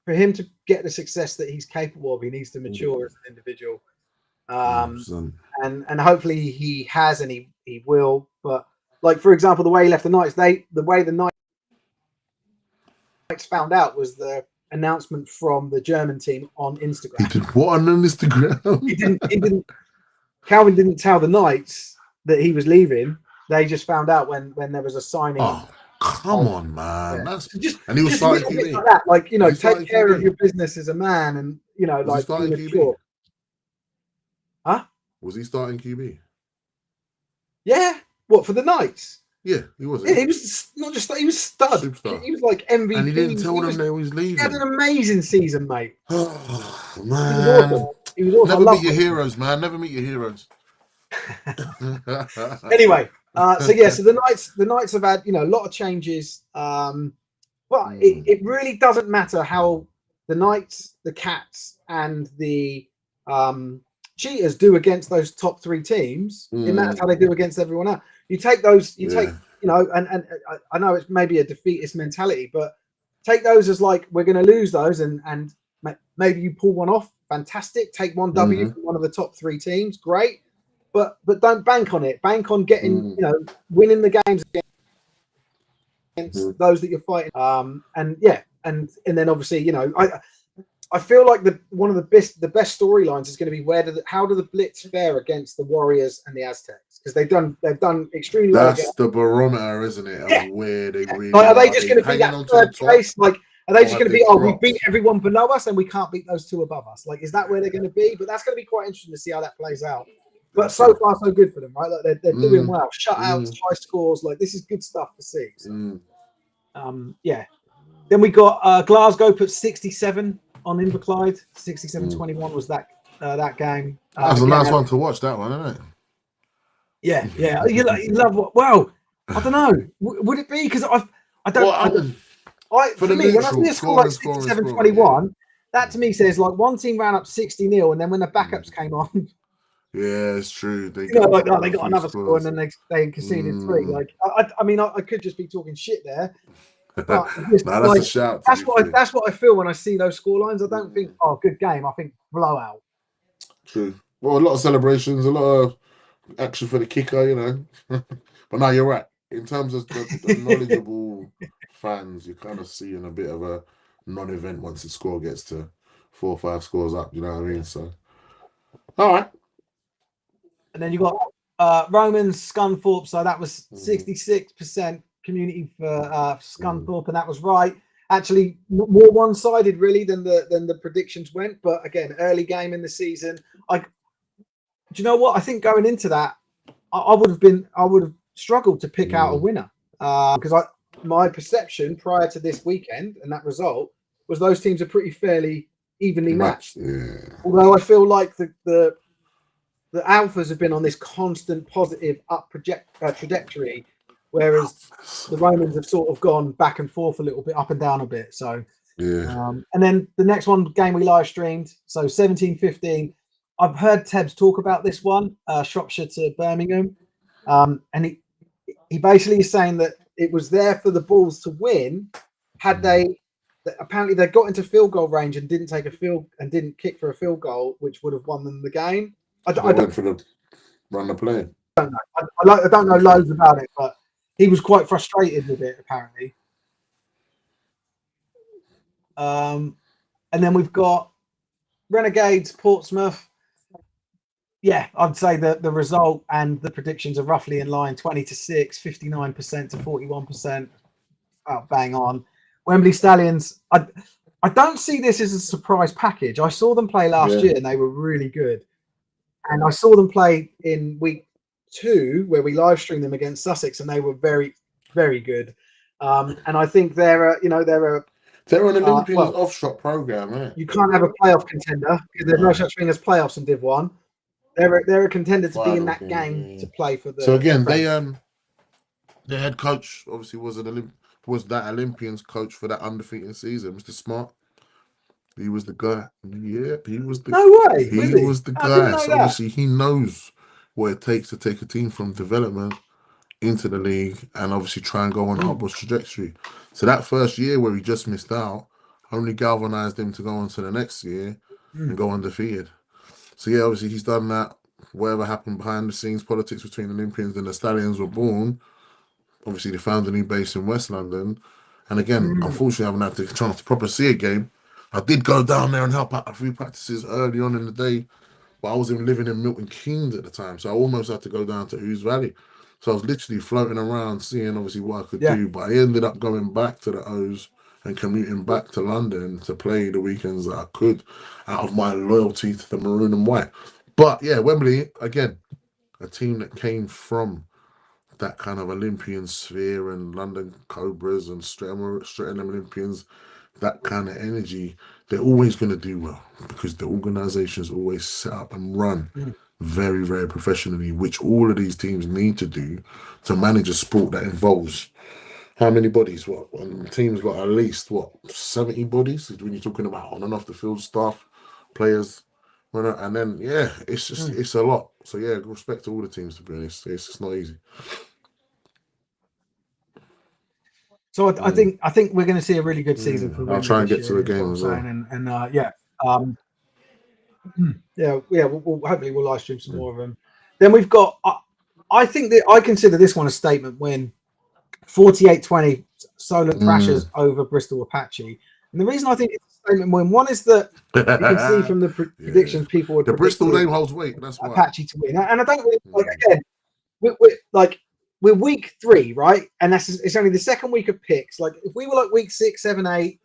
For him to get the success that he's capable of, he needs to mature as an individual. And hopefully he has, and he will. But like, for example, the way he left the Knights, the way the Knights found out was the announcement from the German team on Instagram. He did what on Instagram? He didn't. Calvin didn't tell the Knights that he was leaving. They just found out when there was a signing. Oh, come on, man! Yeah. That's and he was starting QB. Like that. Take care of your business as a man, and was like he QB? Huh? Was he starting QB? Yeah. What, for the Knights? Yeah, he was. Yeah, he was not just he was stud. Superstar. He was like MVP. And he didn't tell them they was leaving. He had an amazing season, mate. Oh, man. He was awesome. Never meet your heroes, man. Never meet your heroes. Anyway, so the Knights have had a lot of changes. But it really doesn't matter how the Knights, the Cats, and the Cheetahs do against those top three teams. It matters how they do against everyone else. You take those, and I know it's maybe a defeatist mentality, but take those as like, we're going to lose those, and maybe you pull one off. Fantastic. Take one W from one of the top three teams. Great. But don't bank on it. Bank on getting, winning the games against those that you're fighting. And then obviously, I feel like one of the best storylines is going to be how do the Blitz fare against the Warriors and the Aztecs, because they've done extremely well. That's the barometer, isn't it? Of where they really are they just going to be that third place? Like, are they just going to be, we beat everyone below us and we can't beat those two above us? Like, is that where they're going to be? But that's going to be quite interesting to see how that plays out. But so far, so good for them, right? Like they're doing well. Shutouts, high scores. Like, this is good stuff to see. So, Then we got Glasgow put 67 on Inverclyde. 67-21 was that game. That was a nice one to watch, that one, isn't it? Yeah. You love what? Well, I don't know. Would it be? Because I don't. For me, when I see a score like 67-21, that to me says like one team ran up 60-0, and then when the backups came on, Yeah, it's true. They You know, like, oh, got they a got few another score and scores. then they conceded 3. Mm. Like, I mean, I could just be talking shit there, but just, Nah, that's like, a shout, to be fair. that's what I feel when I see those score lines. I don't think, Mm. oh, good game. I think blowout. True. Well, a lot of celebrations, a lot of action for the kicker, you know. But no, you're right. In terms of the knowledgeable fans, you're kind of seeing a bit of a non-event once the score gets to 4 or 5 scores up. You know what I mean? So, all right. And then you got Romans Scunthorpe. So that was Mhm. 66% community for Mm. Scunthorpe, and that was right. Actually, more one-sided really than the predictions went. But again, early game in the season. Do you know what? I think going into that, I would have struggled to pick out a Mm. winner because my perception prior to this weekend and that result was those teams are pretty fairly evenly Match. matched. Yeah. Although I feel like the Alphas have been on this constant positive trajectory, whereas the Romans have sort of gone back and forth a little bit, up and down a bit. So, Yeah. and then the next one game we live streamed, so 17-15. I've heard Tebs talk about this one, Shropshire to Birmingham, and he basically is saying that it was there for the Bulls to win had they apparently they got into field goal range and didn't kick for a field goal, which would have won them the game. So they went for the run the play. I don't know Okay. loads about it, but he was quite frustrated with it apparently. And then we've got Renegades, Portsmouth. Yeah, I'd say that the result and the predictions are roughly in line: 20-6, 59% to 41%. Bang on. Wembley Stallions. I don't see this as a surprise package. I saw them play last Yeah. year and they were really good. And I saw them play in week 2 where we live streamed them against Sussex and they were very, very good. And I think they're an Olympians well, off-shot program, eh? you can't have a playoff contender because there's no such thing as playoffs in Div 1. They're a contender to be in Final that thing. game Yeah. to play for So the again, Prem. the head coach obviously was that Olympians coach for that undefeated season, Mr. Smart. He was the guy. Yeah, No way, was he he? was the I didn't guy. know So that. obviously he knows what it takes to take a team from development into the league and obviously try and go on an upwards trajectory. So that first year where he just missed out only galvanized him to go on to the next year and go undefeated. So yeah, obviously he's done that. Whatever happened behind the scenes, politics between Olympians and the Stallions were born. Obviously, they found a new base in West London. And again, unfortunately, I haven't had the chance to proper see a game. I did go down there and help out a few practices early on in the day, but I was living in Milton Keynes at the time, so I almost had to go down to Ouse Valley. So I was literally floating around, seeing obviously what I could Yeah. do. But I ended up going back to the O's and commuting back to London to play the weekends that I could, out of my loyalty to the maroon and white. But yeah, Wembley again, a team that came from that kind of Olympian sphere and London Cobras and Streatham Olympians, that kind of energy, they're always going to do well because the organisation is always set up and run very, very professionally, which all of these teams need to do to manage a sport that involves how many bodies? What? And teams got at least, 70 bodies when you're talking about on and off the field staff, players. And then, yeah, it's a lot. So, yeah, respect to all the teams, to be honest. It's just not easy. So I think we're going to see a really good season for I'll Wembley try and this get to the year. Is what game I'm as well. saying, and yeah, yeah. We'll hopefully we'll live stream some more of them. Then we've got. I think that I consider this one a statement win. 48-20 Solent Thrashers over Bristol Apache. And the reason I think it's a statement win, one is that you can see from the predictions people had The Bristol predicted name holds weight. That's why. Apache to win, and I don't really like again. We're week 3, right? And it's only the second week of picks. Like if we were like week 6, 7, 8,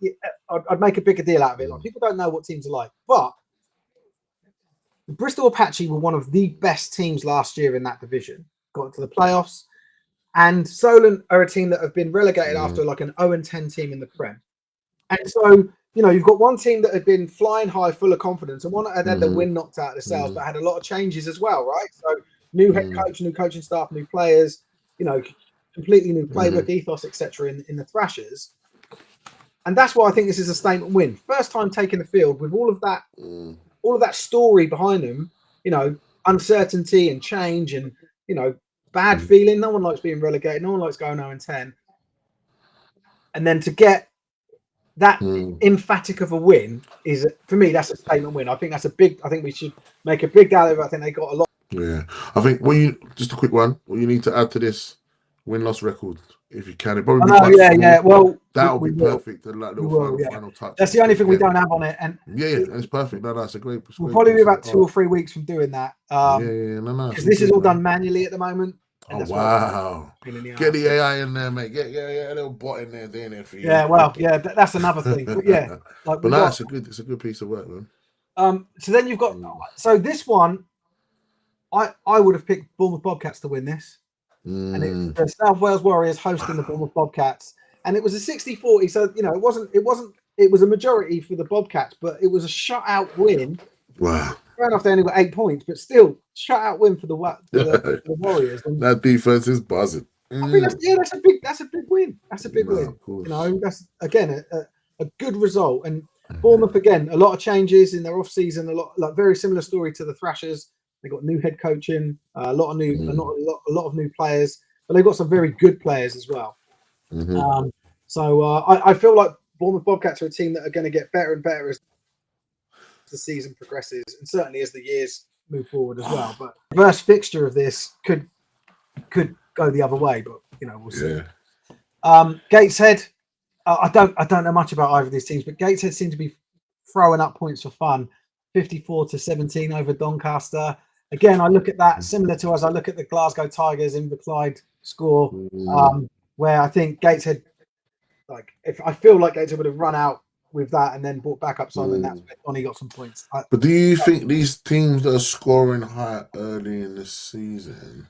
I'd make a bigger deal out of it. Like people don't know what teams are like, but the Bristol Apache were one of the best teams last year in that division. Got into the playoffs, and Solent are a team that have been relegated after like an 0-10 team in the Prem. And so you've got one team that had been flying high, full of confidence, and one that had the wind knocked out of the sails, but had a lot of changes as well, right? So new head coach, new coaching staff, new players. Completely new playbook, ethos, etc. In the Thrashers, and that's why I think this is a statement win. First time taking the field with all of that story behind them. uncertainty and change and, you know, bad feeling. No one likes being relegated. No one likes going 0-10. And then to get that emphatic of a win is, for me, that's a statement win. I think we should make a big deal of it. I think they got a lot. Yeah, I think just a quick one. What you need to add to this win-loss record, if you can, it probably be quite small. Well, that'll be perfect. And like little final touch. That's the only thing we don't have on it. And it's perfect. No, that's a great. We'll probably be about 2 or 3 weeks from doing that. Because this is all done manually at the moment. Oh wow! Get the AI in there, mate. Get a little bot in there doing it for you. Yeah, well, yeah, that's another thing. But yeah, like it's a good piece of work, man. So then you've got this one. I would have picked Bournemouth Bobcats to win this, and it's the South Wales Warriors hosting the Bournemouth Bobcats, and it was a 60-40. So you know, it was a majority for the Bobcats, but it was a shutout win. Wow. Fair enough, they only got 8 points, but still, shutout win for the Warriors. And that defense is buzzing. I think that's a big win. That's a big win. You know, that's again a good result. And Bournemouth again, a lot of changes in their off season. A lot very similar story to the Thrashers. They got new head coaching, a lot of new players, but they've got some very good players as well. So I feel like Bournemouth Bobcats are a team that are going to get better and better as the season progresses, and certainly as the years move forward as well. But the first fixture of this could go the other way, but you know, we'll see. Gateshead, I don't know much about either of these teams, but Gateshead seem to be throwing up points for fun. 54-17 over Doncaster. Again, I look at that similar to as I look at the Glasgow Tigers Inverclyde score, where I think Gateshead, if I feel like Gateshead would have run out with that and then brought back up Simon, that's where Donny got some points. But do you think these teams that are scoring high early in the season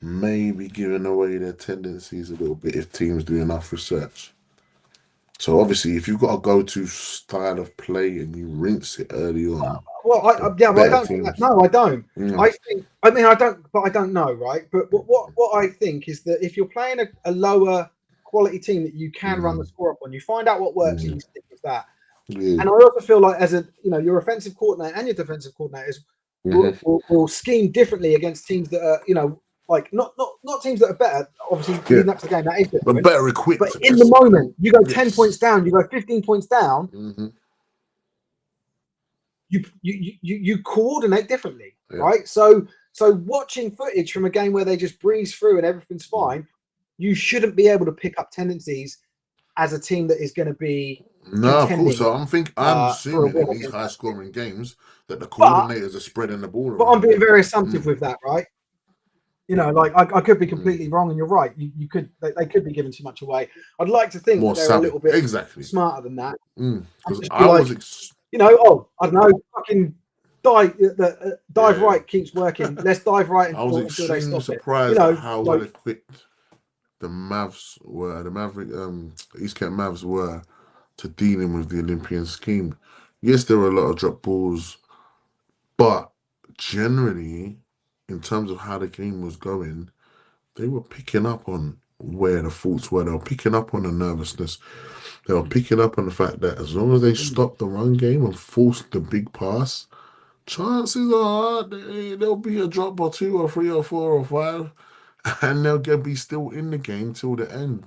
may be giving away their tendencies a little bit if teams do enough research? So obviously, if you've got a go-to style of play and you rinse it early on, I don't. No, I don't. I don't know, right? But what I think is that if you're playing a lower quality team that you can run the score up on, you find out what works and you stick with that. And I also feel like your offensive coordinator and your defensive coordinators will scheme differently against teams that are, not teams that are better. Obviously, leading up to the game, that is different. But better equipped. But in the moment, you go 10 points down, you go 15 points down. You coordinate differently, right? So watching footage from a game where they just breeze through and everything's fine, you shouldn't be able to pick up tendencies as a team that is going to be. No, of course. So I'm assuming in these high-scoring games that the coordinators are spreading the ball around. But I'm being very assumptive with that, right? You know, I could be completely wrong, and you're right. They could be giving too much away. I'd like to think more they're a little bit smarter than that. Because I don't know, fucking dive right keeps working. Let's dive right until they stop it. I was extremely surprised at how well equipped the Mavs were, East Kent Mavs were to dealing with the Olympian scheme. Yes, there were a lot of drop balls, but generally, in terms of how the game was going, they were picking up on where the faults were. They were picking up on the nervousness. They were picking up on the fact that as long as they stopped the run game and forced the big pass, chances are there'll be a drop or 2 or 3 or 4 or 5. And they'll be still in the game till the end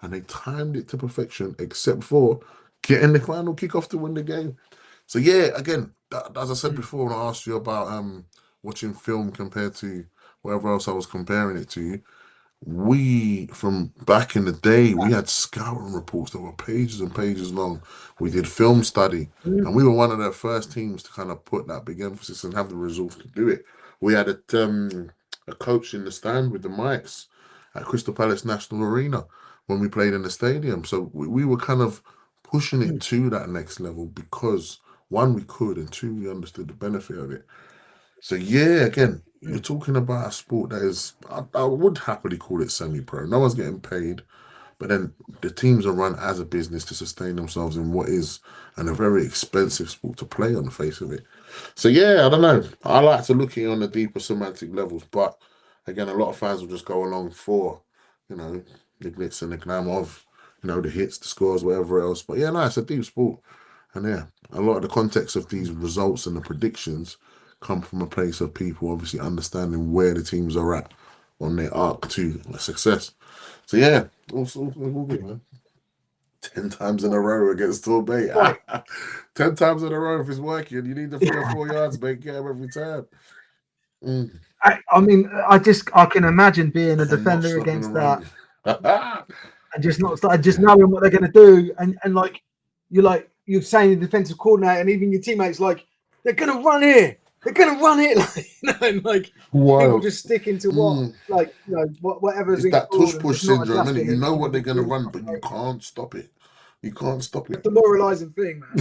and they timed it to perfection, except for getting the final kickoff to win the game. So yeah, again, as I said before, when I asked you about watching film compared to whatever else I was comparing it to, we from back in the day, we had scouting reports that were pages and pages long. We did film study, and we were one of the first teams to kind of put that big emphasis and have the resource to do it. We had a coach in the stand with the mics at Crystal Palace National Arena when we played in the stadium. So we were kind of pushing it to that next level because, one, we could, and two, we understood the benefit of it. So yeah, again, you're talking about a sport that is, I would happily call it semi-pro. No one's getting paid, but then the teams are run as a business to sustain themselves in what is a very expensive sport to play on the face of it. So yeah, I don't know. I like to look at it on the deeper semantic levels, but again, a lot of fans will just go along for, the glitz and the glam of, the hits, the scores, whatever else. But yeah, no, it's a deep sport. And yeah, a lot of the context of these results and the predictions come from a place of people obviously understanding where the teams are at on their arc to success. So yeah, also all good, man. 10 times in a row against Torbay. Right. 10 times in a row if it's working. You need the 3 or 4 yards, mate. Get him every time. I mean, I can imagine being a And not defender stopping the against that, run. and just knowing what they're going to do, and like you're saying the defensive coordinator and even your teammates like they're going to run here, they're going to run it, like and like people just sticking to what whatever's It's been that called tush and push just not syndrome, innit? adjusting. You And know kind what of they're gonna really run, but you can't stop it. You can't stop it's it. the demoralizing thing, man.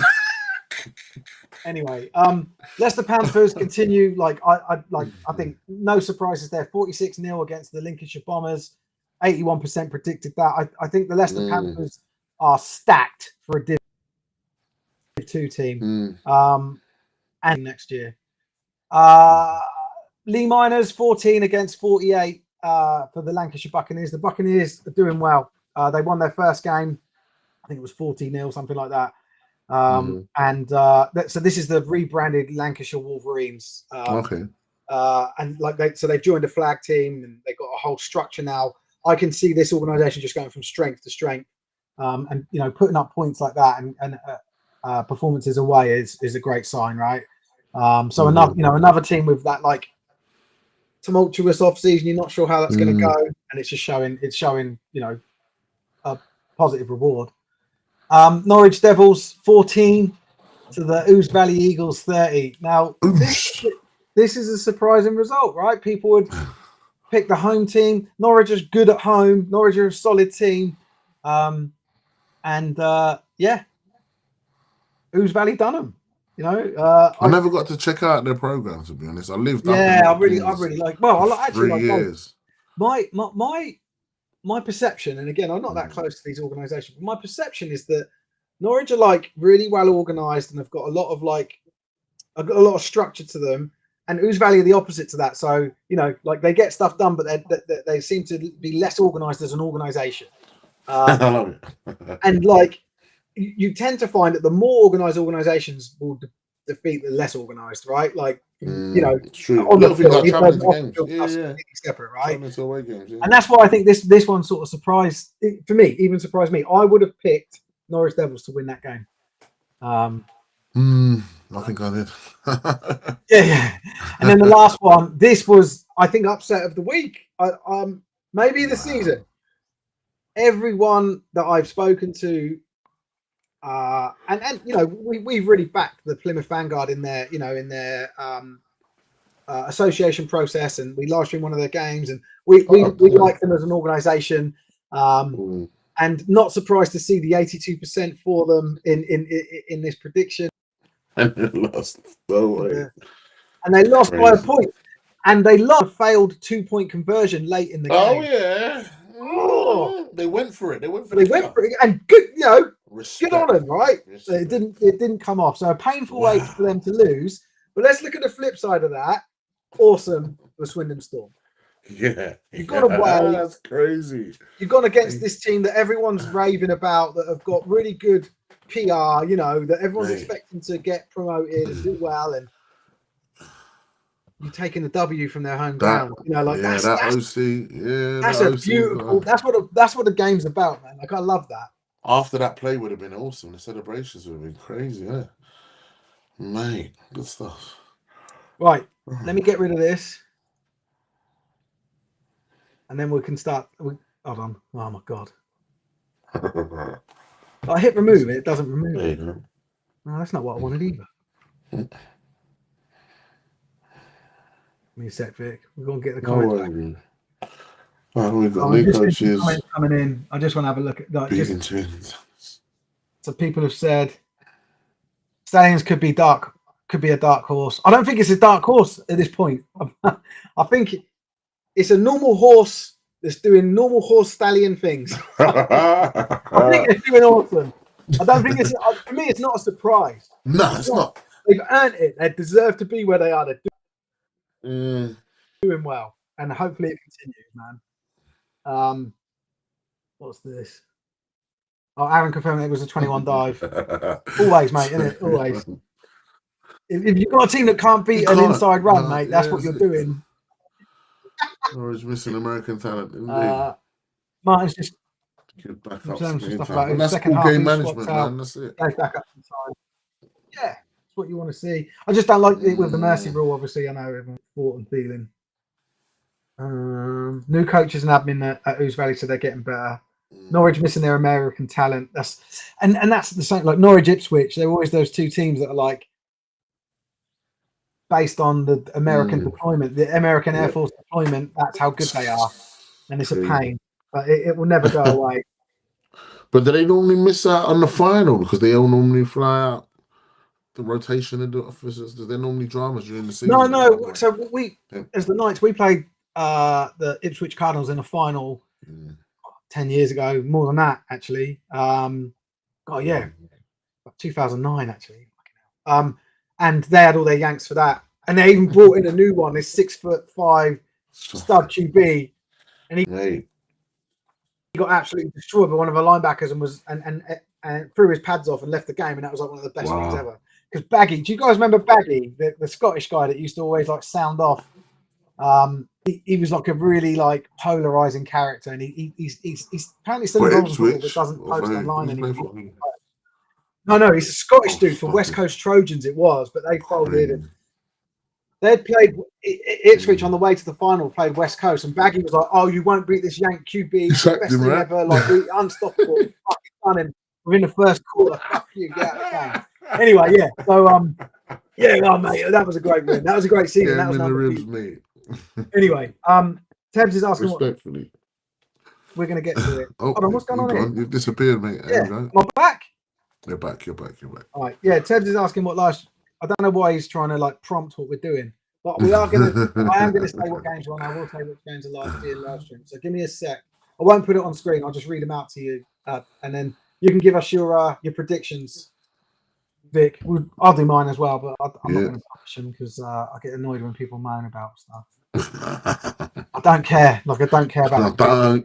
Anyway, Leicester Panthers continue. I think no surprises there. 46-0 against the Lincolnshire Bombers. 81% predicted that. I think the Leicester Panthers are stacked for a Div 2 team. And next year. Lee Miners 14 against 48 for the Lancashire Buccaneers. The Buccaneers are doing well. They won their first game. I think it was 40-0, something like that. And so this is the rebranded Lancashire Wolverines. Okay. And they've joined a flag team and they've got a whole structure now. I can see this organisation just going from strength to strength, and putting up points like that and performances away is a great sign, right? So another team with that like tumultuous off season, you're not sure how that's going to go, and it's just showing a positive reward. Norwich Devils 14 to the Ouse Valley Eagles 30. Now, this is a surprising result, right? People would pick the home team. Norwich is good at home. Norwich are a solid team. Yeah, Ouse Valley done them. I never got to check out their program, to be honest. I lived up in I really like. Well, I actually like 3 years. My perception, and again, I'm not that close to these organisations, but my perception is that Norwich are like really well organised and have got a lot of structure to them, and Ouse Valley are the opposite to that. So like they get stuff done, but they seem to be less organised as an organisation. I love it. And like you tend to find that the more organised organisations will defeat the less organised, right? Like true. on the Little things field, like traveling to games, completely separate, right? Traveling to away games, And that's why I think this one sort of surprised me. I would have picked Norwich Devils to win that game. I think I did. Yeah. And then the last one, this was, I think, upset of the week. Maybe the season. Everyone that I've spoken to, and we've really backed the Plymouth Vanguard in their association process, and we live stream one of their games, and we like them as an organisation. And not surprised to see the 82% for them in this prediction. And they lost. And they lost by a point. And they lost a failed 2-point conversion late in the game. Oh yeah. They went for it. They went for it. And good, Respect. good on them, right? It didn't come off. So a painful way for them to lose. But let's look at the flip side of that. Awesome for Swindon Storm. Yeah. You've got away. That's crazy. You've gone against this team that everyone's raving about, that have got really good PR, that everyone's expecting to get promoted and do well, and you're taking the W from their home ground. That's a beautiful. That's what the game's about, man. Like I love that. After that play would have been awesome. The celebrations would have been crazy, yeah. Mate, good stuff. Right, let me get rid of this, and then we can start. Hold on. Oh my god. I hit remove it. It doesn't remove it. No, that's not what I wanted either. Give me a sec, Vic. We're going to get the comments back. We've got new coaches coming in. I just want to have a look at so people have said Stallions could be a dark horse. I don't think it's a dark horse at this point. I think it's a normal horse that's doing normal horse stallion things. I think it's doing awesome. I don't think for me, it's not a surprise. No, it's not. They've earned it. They deserve to be where they are. They're doing well. And hopefully it continues, man. What's this? Oh, Aaron confirmed it was a 21 dive. Always, mate, isn't it? Always. If you've got a team that can't beat an inside run, mate, that's what you're doing. Norwich missing American talent, indeed. Martin's just back up some second stuff time. about And his that's second called half. game He management, swapped out. man. That's it. Goes back up some time. Yeah, that's what you want to see. I just don't like it with the mercy rule. Obviously, I know everyone's thought and feeling. New coaches and admin at Ouse Valley, so they're getting better. Norwich missing their American talent. That's the same. Like Norwich, Ipswich, they're always those two teams that are like based on the American deployment, the American Air Force deployment. That's how good they are, and it's a pain, but it will never go away. But do they normally miss out on the final because they all normally fly out? The rotation of the officers, do they normally dramas during the season? No. So as the Knights, we played the Ipswich Cardinals in a final 10 years ago, more than that actually. 2009 actually. And they had all their Yanks for that, and they even brought in a new one, this 6'5" stud QB, and he got absolutely destroyed by one of our linebackers and threw his pads off and left the game, and that was like one of the best things ever. Because Baggy, do you guys remember Baggy, the Scottish guy that used to always like sound off? He was like a really like polarizing character, and he's apparently still involved in football, but doesn't post online anymore. No, he's a Scottish dude for West Coast Trojans. It was, but they folded. And they'd played Ipswich on the way to the final, played West Coast, and Baggy was like, "Oh, you won't beat this Yank QB, best thing ever, like unstoppable." Fucking done him within the first quarter. Fuck you, get out of the game. Anyway, yeah. So mate, that was a great win. That was a great season. That was mate. Anyway, Tebs is asking respectfully. We're gonna get to it. Hold on, what's going on here? You've disappeared, mate. Yeah, am I back? You're back. All right. Yeah, Tebs is asking what last. I don't know why he's trying to like prompt what we're doing, but we are gonna. I am gonna say what games are on. I will say which games are live stream. So give me a sec. I won't put it on screen. I'll just read them out to you, and then you can give us your predictions. Vic, I'll do mine as well, but I'm not going to publish them because I get annoyed when people moan about stuff. I don't care. Like I don't care about. I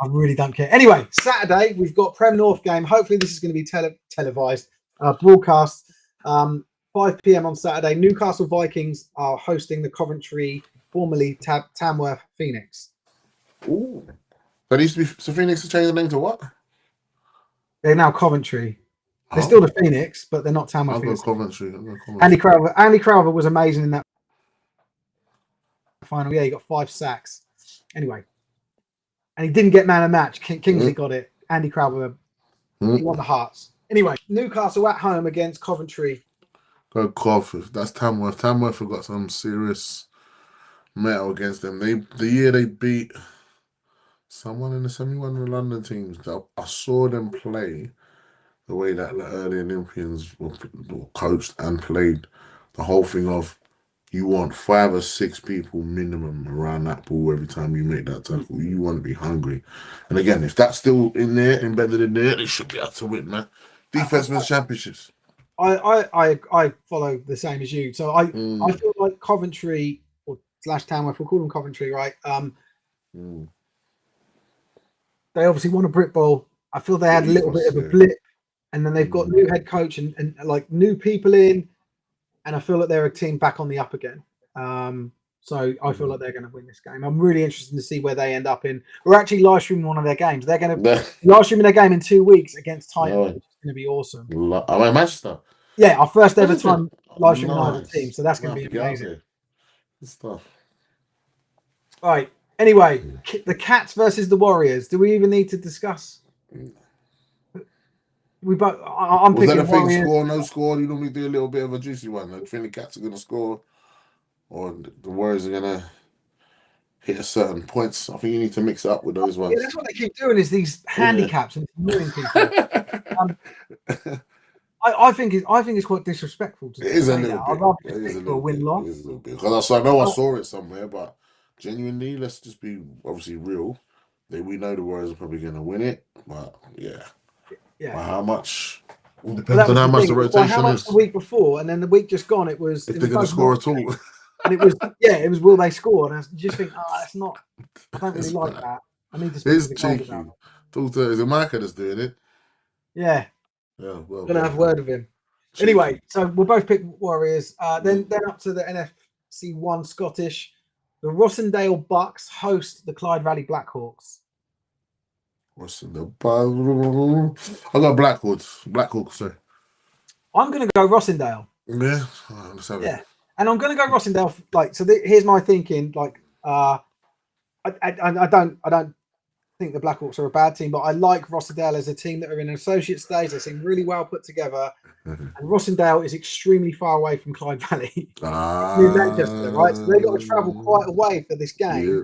really don't care. Anyway, Saturday we've got Prem North game. Hopefully this is going to be televised, broadcast. 5 p.m. on Saturday. Newcastle Vikings are hosting the Coventry, formerly Tamworth Phoenix. Ooh, that used to be. So Phoenix has changed the name to what? They're now Coventry. They're still the Phoenix, but they're not Tamworth Phoenix. Coventry. Andy Crowther was amazing in that final. Yeah, he got 5 sacks. Anyway, and he didn't get man of match. Kingsley got it. Andy Crowther, he won the Hearts. Anyway, Newcastle at home against Coventry. Go Cov. That's Tamworth. Tamworth have got some serious metal against them. The year they beat someone in the semi-one of the London teams. I saw them play. The way that the early Olympians were coached and played, the whole thing of you want 5 or 6 people minimum around that ball every time you make that tackle. You want to be hungry. And again, if that's still in there, embedded in there, they should be able to win, man. Defense wins championships. I follow the same as you. So I feel like Coventry or / Tamworth, we'll call them Coventry, right? They obviously won a Brit Bowl. I feel they had a little bit of a blip. And then they've got new head coach and like new people in, and I feel like they're a team back on the up again. So I feel like they're going to win this game. I'm really interested to see where they end up in. We're actually live streaming one of their games. They're going to live streaming their game in 2 weeks against Titans, which is going to be awesome. I'm in Manchester. Yeah, our first ever time live streaming another team, so that's going to be amazing. Good stuff. All right. Anyway, the Cats versus the Warriors. Do we even need to discuss? I'm Was picking that a thing? Warriors. Score, no score. You normally do a little bit of a juicy one. I think the Cats are going to score, or the Warriors are going to hit a certain points. I think you need to mix it up with those ones. Yeah, that's what they keep doing. Is these handicaps and annoying people. I think it's quite disrespectful to say that. I'd rather just pick for a win-loss. It is a little bit. Because I know I saw it somewhere, but genuinely, let's just be obviously real. We know the Warriors are probably going to win it, but yeah. By how much? Well, depends on how much the rotation is. How much the week before, and then the week just gone, it was. If they're going to score at all. And it was will they score? And I just think, that's not. I don't really like that. I need to speak to the guys about it. Is it Micah that's doing it? Yeah. Yeah, well. Gonna have a word with him. Anyway, so we'll both pick Warriors. Then up to the NFC 1 Scottish. The Rossendale Bucks host the Clyde Valley Blackhawks. What's in the I got Blackhawks, sorry. I'm going to go Rossendale. Yeah, let's have it. And I'm going to go Rossendale. Like, so here's my thinking. Like, I don't think the Blackhawks are a bad team, but I like Rossendale as a team that are in an associate stage. They seem really well put together. And Rossendale is extremely far away from Clyde Valley. It's near Manchester, right? So they've got to travel quite a way for this game. Yeah.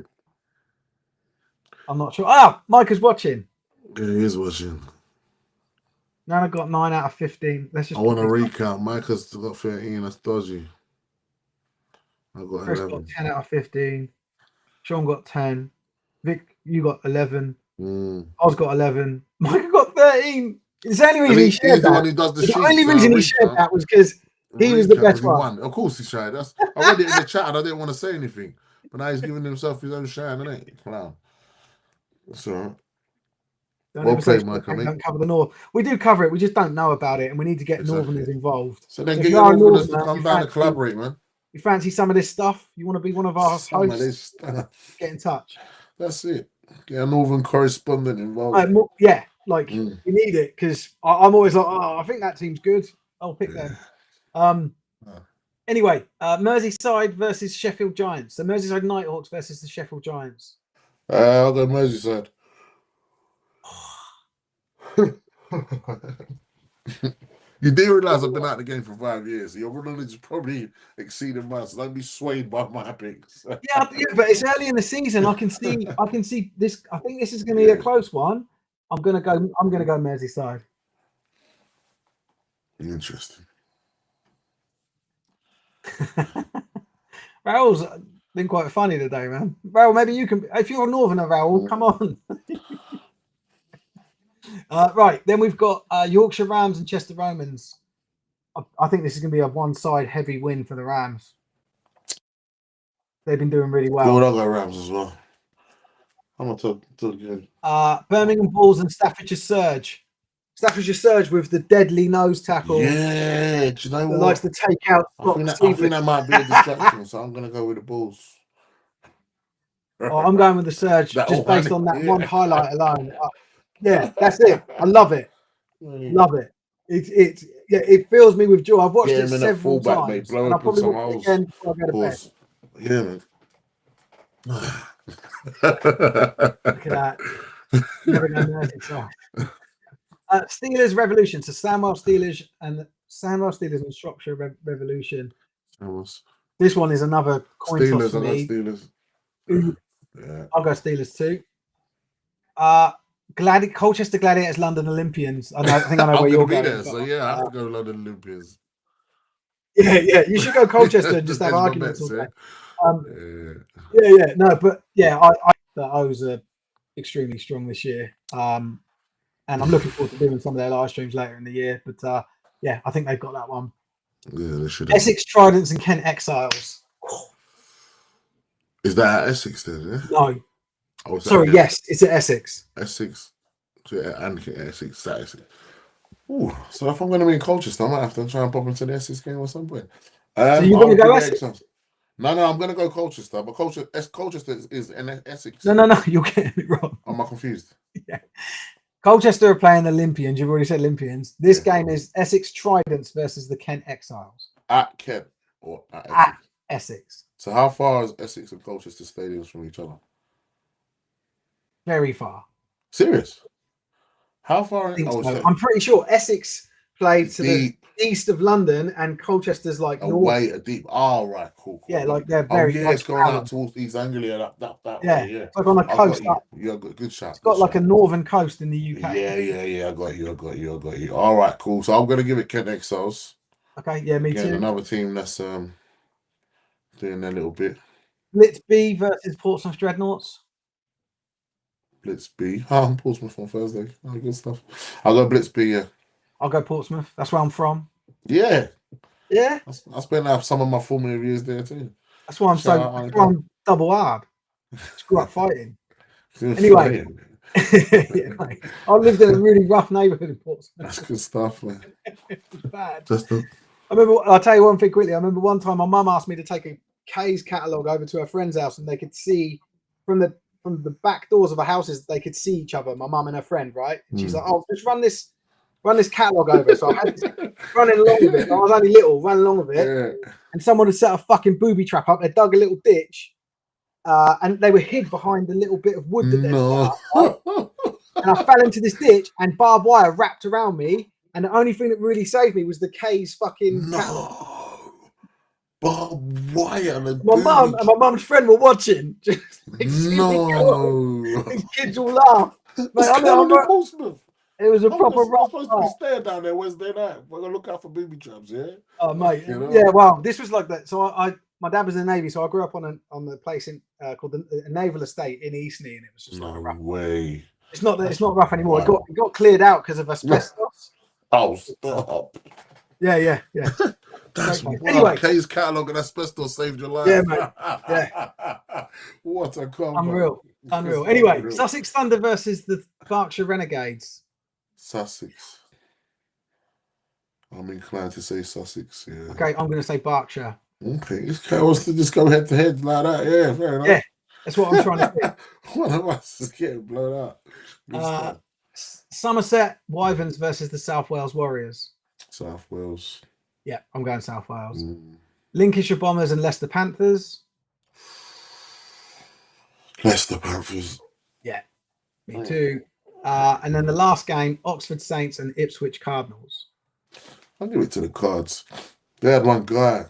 I'm not sure. Micah's watching. Yeah, he is watching. Nana got 9 out of 15. Let's just. I want to recount. Micah's got 13. That's dodgy. I got Chris 11. got 10 out of 15. Sean got 10. Vic, you got 11. Oz got 11. Micah got 13. It's the only reason he shared that. The only reason he shared that was because he was the best one. Of course he shared. I read it in the chat and I didn't want to say anything. But now he's giving himself his own shine, isn't it? Wow. So, well played, Micah. Don't cover the North. We do cover it. We just don't know about it, and we need to get Northerners involved. So then get your Northerners to come down and collaborate, man. You fancy some of this stuff? You want to be one of our hosts? Of this stuff. Get in touch. That's it. Get a Northern correspondent involved. We need it because I'm always like, I think that team's good. I'll pick them. Anyway, Merseyside versus Sheffield Giants. The Merseyside Nighthawks versus the Sheffield Giants. I'll go Merseyside. You do realise I've been out of the game for 5 years. So your knowledge is probably exceeding mine. So don't be swayed by my picks. Yeah, but it's early in the season. I can see this. I think this is going to be a close one. I'm gonna go Merseyside. Interesting. Raoul's been quite funny today, man. Raoul, maybe you can. If you're a Northerner, Raoul, come on. Right, then we've got Yorkshire Rams and Chester Romans. I think this is going to be a one-side heavy win for the Rams. They've been doing really well. I'll go Rams as well. I'm going to talk again. Birmingham Bulls and Staffordshire Surge. Staffordshire Surge with the deadly nose tackle. Yeah, do you know what? Likes to take out. I think that might be a distraction, so I'm going to go with the Bulls. I'm going with the Surge just based on that one highlight alone. Yeah, that's it. I love it. Love it. It fills me with joy. I've watched it several times. And I'll probably watch it again before I go to bed. Yeah, man. Look at that. Never know Merseyside. Steelers Revolution. So Sandwell Steelers and Shropshire Revolution. This one is another coin toss for me. Steelers. Yeah. I'll go Steelers too. Colchester Gladiators, London Olympians. I think I know where you're going. There, so yeah, I have to go London Olympians. Yeah. You should go Colchester and just have arguments. No, but I thought O's are extremely strong this year. And I'm looking forward to doing some of their live streams later in the year. But I think they've got that one. Yeah, they should. Essex Tridents and Kent Exiles. Is that at Essex then? Yeah? No. Oh, sorry, yes, it's at Essex. Essex. And Essex. Ooh, so if I'm going to be in Colchester, I might have to try and pop into the Essex game at some point. So you're going to go Essex? No, I'm going to go Colchester. But Colchester is in Essex. No, you're getting it wrong. Am I confused? Yeah. Colchester are playing Olympians. You've already said Olympians. This game is Essex Tridents versus the Kent Exiles. At Kent or at Essex? At Essex. So how far is Essex and Colchester stadiums from each other? Very far. Serious? How far? I'm pretty sure Essex played to the east of London and Colchester's like away a deep. Oh, right, cool. Yeah, like they're very. It's going out towards East Anglia that way. Yeah, it's like on the coast. You got good shot. It's got like a northern coast in the UK. Yeah. I got you. All right, cool. So I'm gonna give it Kent Exiles. Okay, yeah, me too. Another team that's doing their little bit. Blitz B versus Portsmouth Dreadnoughts. Blitz B. I'm Portsmouth on Thursday. Good stuff. I'll go Blitz B, yeah. I'll go Portsmouth. That's where I'm from. Yeah. Yeah. I spent some of my formative years there too. That's why I'm double hard. Screw up fighting. Anyway, Yeah, mate. I lived in a really rough neighbourhood in Portsmouth. That's good stuff, man. It was bad. Just the I remember. I'll tell you one thing quickly. I remember one time my mum asked me to take a K's catalogue over to her friend's house, and they could see from the back doors of the houses, they could see each other. My mum and her friend, right? And she's like, "Oh, just run this catalogue over." So I had this running along with it. I was only little, running along with it, and someone had set a fucking booby trap up. They dug a little ditch, and they were hid behind a little bit of wood that they'd set up, right? And I fell into this ditch, and barbed wire wrapped around me. And the only thing that really saved me was the K's fucking no. Barbed wire and a my mum and my mum's friend were watching. Just like, no. these kids all laugh. Mate, in Portsmouth. It was a proper rough. I'm supposed to be staying down there Wednesday night. We're gonna look out for booby traps, yeah. Oh mate, You know? yeah. Well, this was like that. So my dad was in the Navy, so I grew up on the place in called a naval estate in Eastney, and it was just no rough. way. It's not rough anymore. It got cleared out because of asbestos. Oh, stop. Yeah. That's anyway. K's catalogue and asbestos saved your life. Yeah, mate. Yeah. What a combo. Unreal. Anyway, Sussex Thunder versus the Berkshire Renegades. Sussex. I'm inclined to say Sussex, yeah. Okay, I'm going to say Berkshire. Okay, this guy wants to just go head to head like that. Yeah, fair enough. Yeah, that's what I'm trying to do. One of us is getting blown out. Somerset Wyverns versus the South Wales Warriors. South Wales. Yeah, I'm going South Wales. Lincolnshire Bombers and Leicester Panthers. Leicester Panthers. Yeah, me too. And then the last game, Oxford Saints and Ipswich Cardinals. I'll give it to the Cards. They had one guy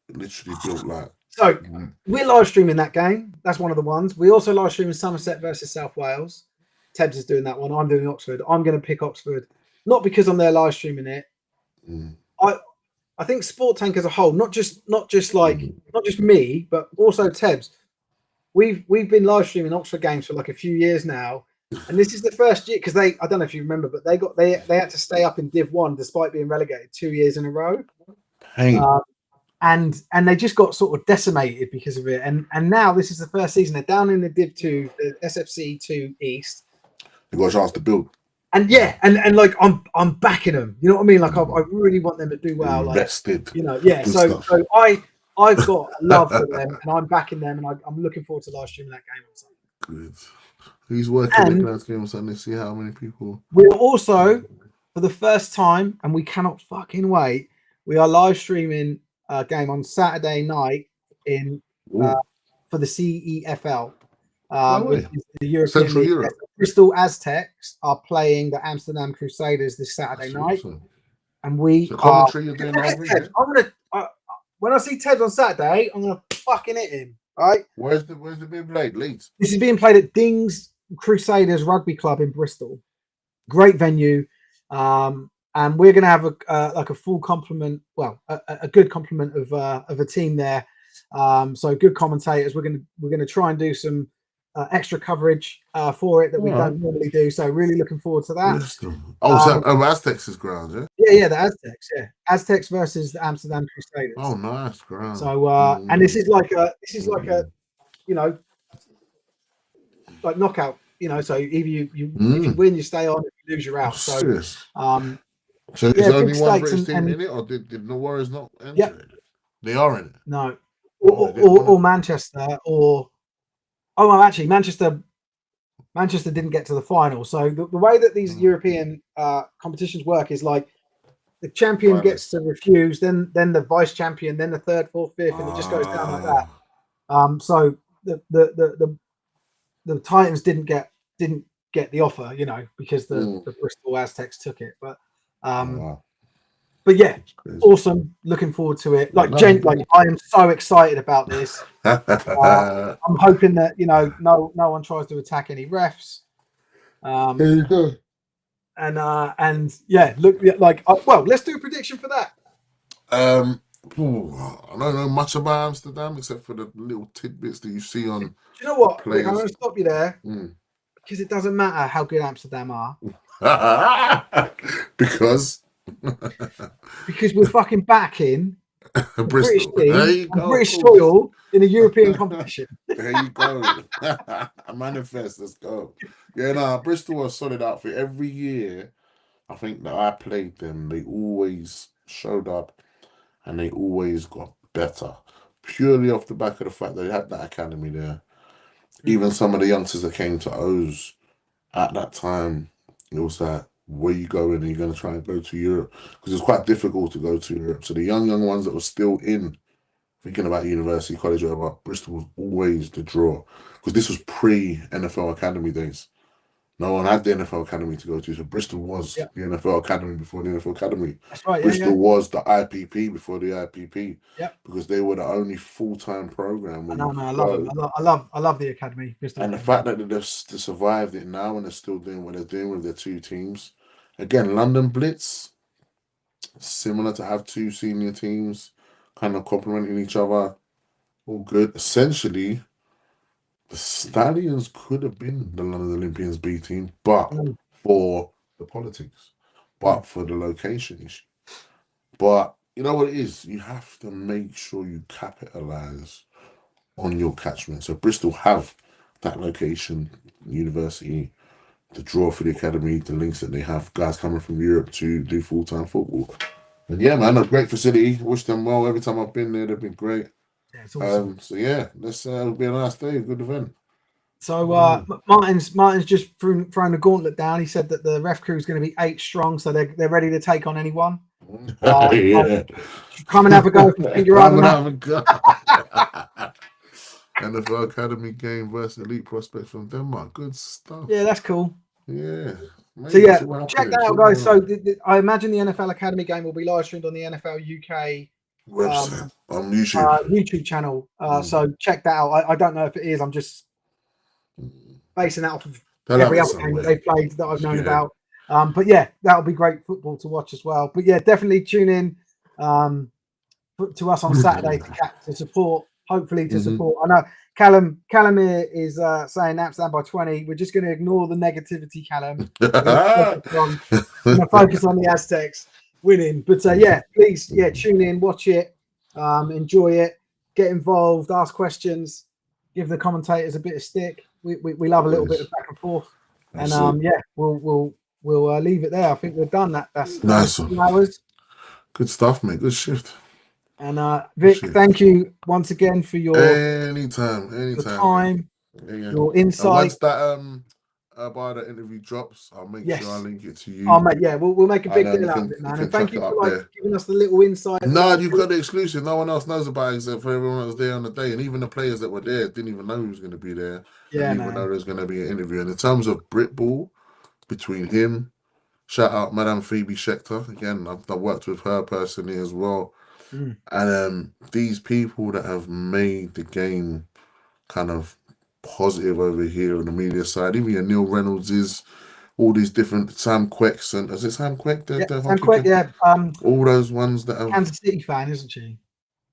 literally built like. So we're live streaming that game. That's one of the ones. We also live streaming Somerset versus South Wales. Tebbs is doing that one. I'm doing Oxford. I'm going to pick Oxford, not because I'm there live streaming it. I think Sport Tank as a whole, not just me, but also Tebbs. We've been live streaming Oxford games for like a few years now, and this is the first year because I don't know if you remember, but they had to stay up in Div 1 despite being relegated 2 years in a row. And they just got sort of decimated because of it. And now this is the first season. They're down in the Div 2, the SFC 2 East. They got a chance to build. And yeah, and like I'm backing them. You know what I mean? Like I really want them to do well. Invested. Like, you know, yeah. So I've got love for them, and I'm backing them, and I'm looking forward to live streaming that game on Sunday. Good. Who's working the last game on Sunday? See how many people. We're also, for the first time, and we cannot fucking wait. We are live streaming a game on Saturday night for the CEFL. Which is the European Central Europe. Bristol Aztecs are playing the Amsterdam Crusaders this Saturday night, and we are. When I see Ted on Saturday, I'm gonna fucking hit him. Right? Where's it being played? Leeds. This is being played at Dings Crusaders Rugby Club in Bristol. Great venue, and we're gonna have a full complement. Well, a good complement of a team there. So good commentators. We're gonna try and do some extra coverage for it that we don't normally do. So really looking forward to that. Aztecs' ground, yeah? Yeah, the Aztecs, yeah. Aztecs versus the Amsterdam Crusaders. Oh, nice ground. So and this is like a you know, like knockout, you know, so either you if you win, you stay on, if you lose, you're out. So is only one British team in it, or did the Warriors not enter it? They are in it. No. Or Manchester actually Manchester didn't get to the final. So the way that these European competitions work is like the champion gets to refuse, then the vice champion, then the third, fourth, fifth, and it just goes down like that. So the Titans didn't get the offer, you know, because the Bristol Aztecs took it. But yeah, awesome. Looking forward to it. Like I am so excited about this. I'm hoping that no one tries to attack any refs. There you go. And yeah, look like let's do a prediction for that. I don't know much about Amsterdam except for the little tidbits that you see on. Do you know what? Look, I'm going to stop you there because it doesn't matter how good Amsterdam are. Because we're fucking backing British Bristol. There team you on go. British Cool. soil in a European competition. There you go. Manifest. Let's go. Yeah, nah, Bristol was a solid outfit. Every year, I think that I played them, they always showed up and they always got better. Purely off the back of the fact that they had that academy there. Even some of the youngsters that came to O's at that time, it was like, where you going? Are you going to try and go to Europe? Because it's quite difficult to go to Europe. So the young ones that were still in, thinking about university, college, or whatever, Bristol was always the draw. Because this was pre-NFL Academy days. No one had the NFL Academy to go to. So Bristol was Yeah, the NFL Academy before the NFL Academy. that's right. Yeah, Bristol was the IPP before the IPP. yeah. Because they were the only full-time program I where know, you man. could I love them. go. I love the academy. Bristol And the Academy. fact that they've survived it now and they're still doing what they're doing with their two teams. Again, London Blitz, similar to have two senior teams kind of complementing each other. All good. Essentially, the Stallions could have been the London Olympians B team, but Mm, for the politics, mm, but for the location issue. But you know what it is? You have to make sure you capitalize on your catchment. So Bristol have that location, university, the draw for the academy, the links that they have, guys coming from Europe to do full-time football. And yeah, man, a great facility. Wish them well. Every time I've been there, they've been great. yeah, it's awesome. So yeah, let's it'll be a nice day, a good event. So Mm. Martin's just thrown the gauntlet down. He said that the ref crew is going to be 8 strong, so they're ready to take on anyone. Yeah. Come and have a go. If you think you're Come and right, have a go. NFL Academy game versus elite prospects from Denmark. Good stuff. yeah, that's cool. Yeah. So Mate, yeah, it's all check happening. that It's out, all guys. going So on. I imagine the NFL Academy game will be live streamed on the NFL UK Website on YouTube. YouTube channel. So check that out. I don't know if it is. I'm just basing that off of They'll have every it other game that somewhere. they played that I've known Yeah. about. But yeah, that'll be great football to watch as well. But yeah, definitely tune in to us on Saturday to support. Hopefully to support. I know Callum here is saying Amsterdam by 20. We're just going to ignore the negativity, Callum. We're going to focus on the Aztecs winning. But yeah, please, tune in, watch it, enjoy it, get involved, ask questions, give the commentators a bit of stick. We love a little bit of back and forth. And yeah, we'll leave it there. I think we're done. That's nice 2 hours. Good stuff, mate. Good shift. And Vic, thank you once again for your anytime, your time, yeah. your And insight. once that by the interview drops, I'll make sure I link it to you. Oh mate, yeah, we'll make a big deal out of it, man. And thank you for giving us the little insight. No, you've got the exclusive. No one else knows about it except for everyone that was there on the day. And even the players that were there didn't even know who was going to be there. Yeah, didn't even know there was going to be an interview. And in terms of Britball, between him, shout out Madame Phoebe Schechter. Again, I've worked with her personally as well. And these people that have made the game kind of positive over here on the media side, even your Neil Reynolds is, all these different Sam Quecks and is it Sam Queck? Sam Queck, yeah. All those ones that have Kansas City fan, isn't she?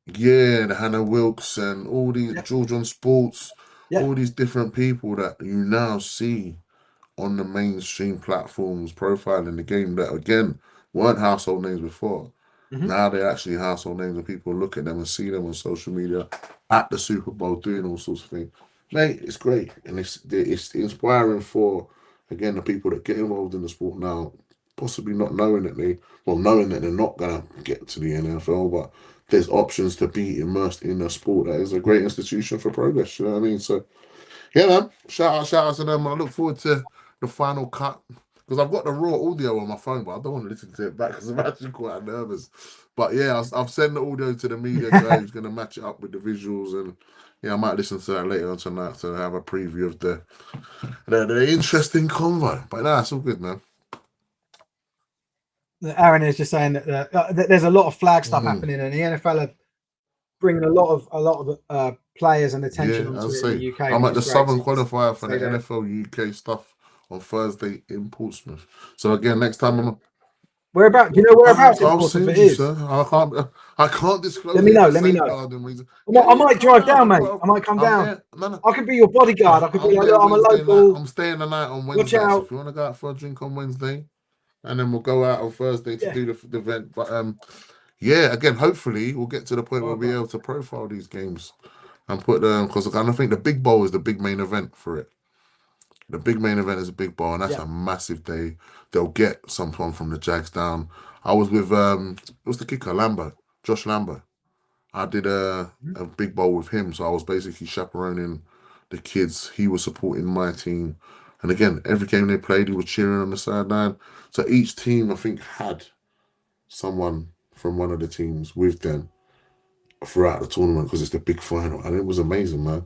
Yeah, the Hannah Wilkes and all these George on Sports, all these different people that you now see on the mainstream platforms profiling the game that again weren't household names before. Now they're actually household names and people look at them and see them on social media at the Super Bowl doing all sorts of things. Mate, it's great. And it's inspiring for again the people that get involved in the sport now, possibly not knowing that knowing that they're not gonna get to the NFL, but there's options to be immersed in a sport that is a great institution for progress. You know what I mean? So yeah, man. Shout out to them. I look forward to the final cut because I've got the raw audio on my phone, but I don't want to listen to it back because I'm actually quite nervous. But yeah, I've sent the audio to the media guy who's going to match it up with the visuals, and yeah, I might listen to that later on tonight to have a preview of the interesting convo. But nah, it's all good, man. Aaron is just saying that there's a lot of flag stuff happening, and the NFL are bringing a lot of players and attention onto it in the UK. I'm at the Southern qualifier for the NFL UK stuff on Thursday in Portsmouth. So again, next time whereabouts? Do you know whereabouts in Portsmouth it is? Sir. I can't disclose. Let me know. I might drive down, mate. I might come down. No. I could be your bodyguard. I could be. I'm a local. I'm staying the night on Wednesday. So if you want to go out for a drink on Wednesday, and then we'll go out on Thursday to do the event. But yeah, again, hopefully we'll get to the point where we'll be Oh, able to profile these games and put them, because I kind of think the big bowl is the big main event for it. The big main event is a big bowl, and that's yeah. a massive day. They'll get someone from the Jags down. I was with what's the kicker? Lambert, Josh Lambert. I did a big bowl with him, so I was basically chaperoning the kids. He was supporting my team, and again, every game they played, he was cheering on the sideline. So each team, I think, had someone from one of the teams with them throughout the tournament because it's the big final, and it was amazing, man.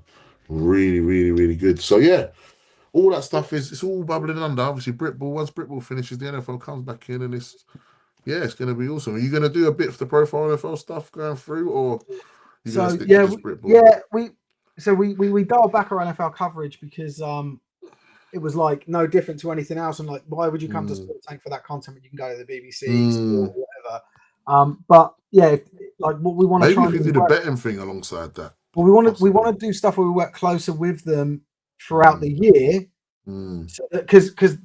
Really, really, really good. So yeah, all that stuff is it's all bubbling under. Obviously, Britball, once Britball finishes, the NFL comes back in, and it's going to be awesome. Are you going to do a bit of the profile NFL stuff going through, or you going to So stick to yeah, just Britball? yeah, we dialed back our NFL coverage because it was like no different to anything else. And like, why would you come to Sport Tank for that content when you can go to the BBC, Sport, or whatever? But yeah, like what we want to Maybe try if and you do. do the betting thing alongside that. Well, we want to do stuff where we work closer with them throughout the year, because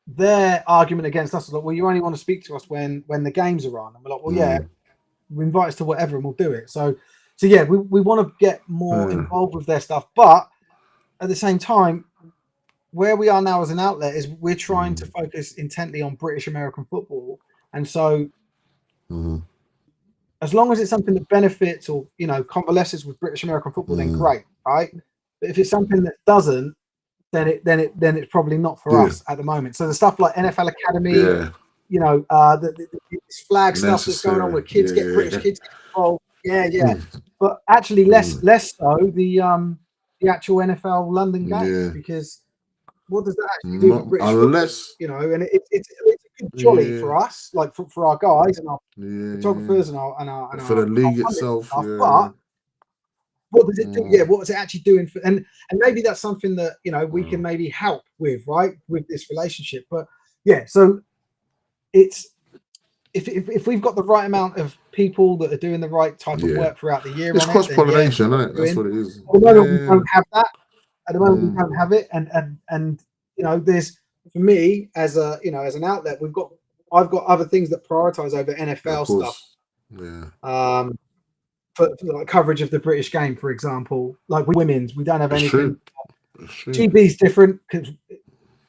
their argument against us is like, well, you only want to speak to us when the games are on, and we're like, well, yeah, we invite us to whatever and we'll do it. So yeah, we want to get more involved with their stuff, but at the same time, where we are now as an outlet is we're trying to focus intently on British American football, and so as long as it's something that benefits or convalesces with British American football, then great, right? But if it's something that doesn't, then it's probably not for us at the moment. So the stuff like NFL Academy, the flag stuff that's going on where kids get British kids get involved, but actually less so the actual NFL London games, because what does that actually do for British football? And it's a good jolly for us, like for our guys and our photographers and our for the league itself, stuff. But what does it do? Yeah, what is it actually doing for? And maybe that's something that we can maybe help with, right, with this relationship. But yeah, so it's if we've got the right amount of people that are doing the right type of work throughout the year, it's on cross it, pollination, isn't it? That's what it is. At the moment, we don't have that. At the moment, we don't have it, and there's, for me as as an outlet, I've got other things that prioritize over NFL stuff. Yeah. For like coverage of the British game, for example, like women's, we don't have anything. GB's different because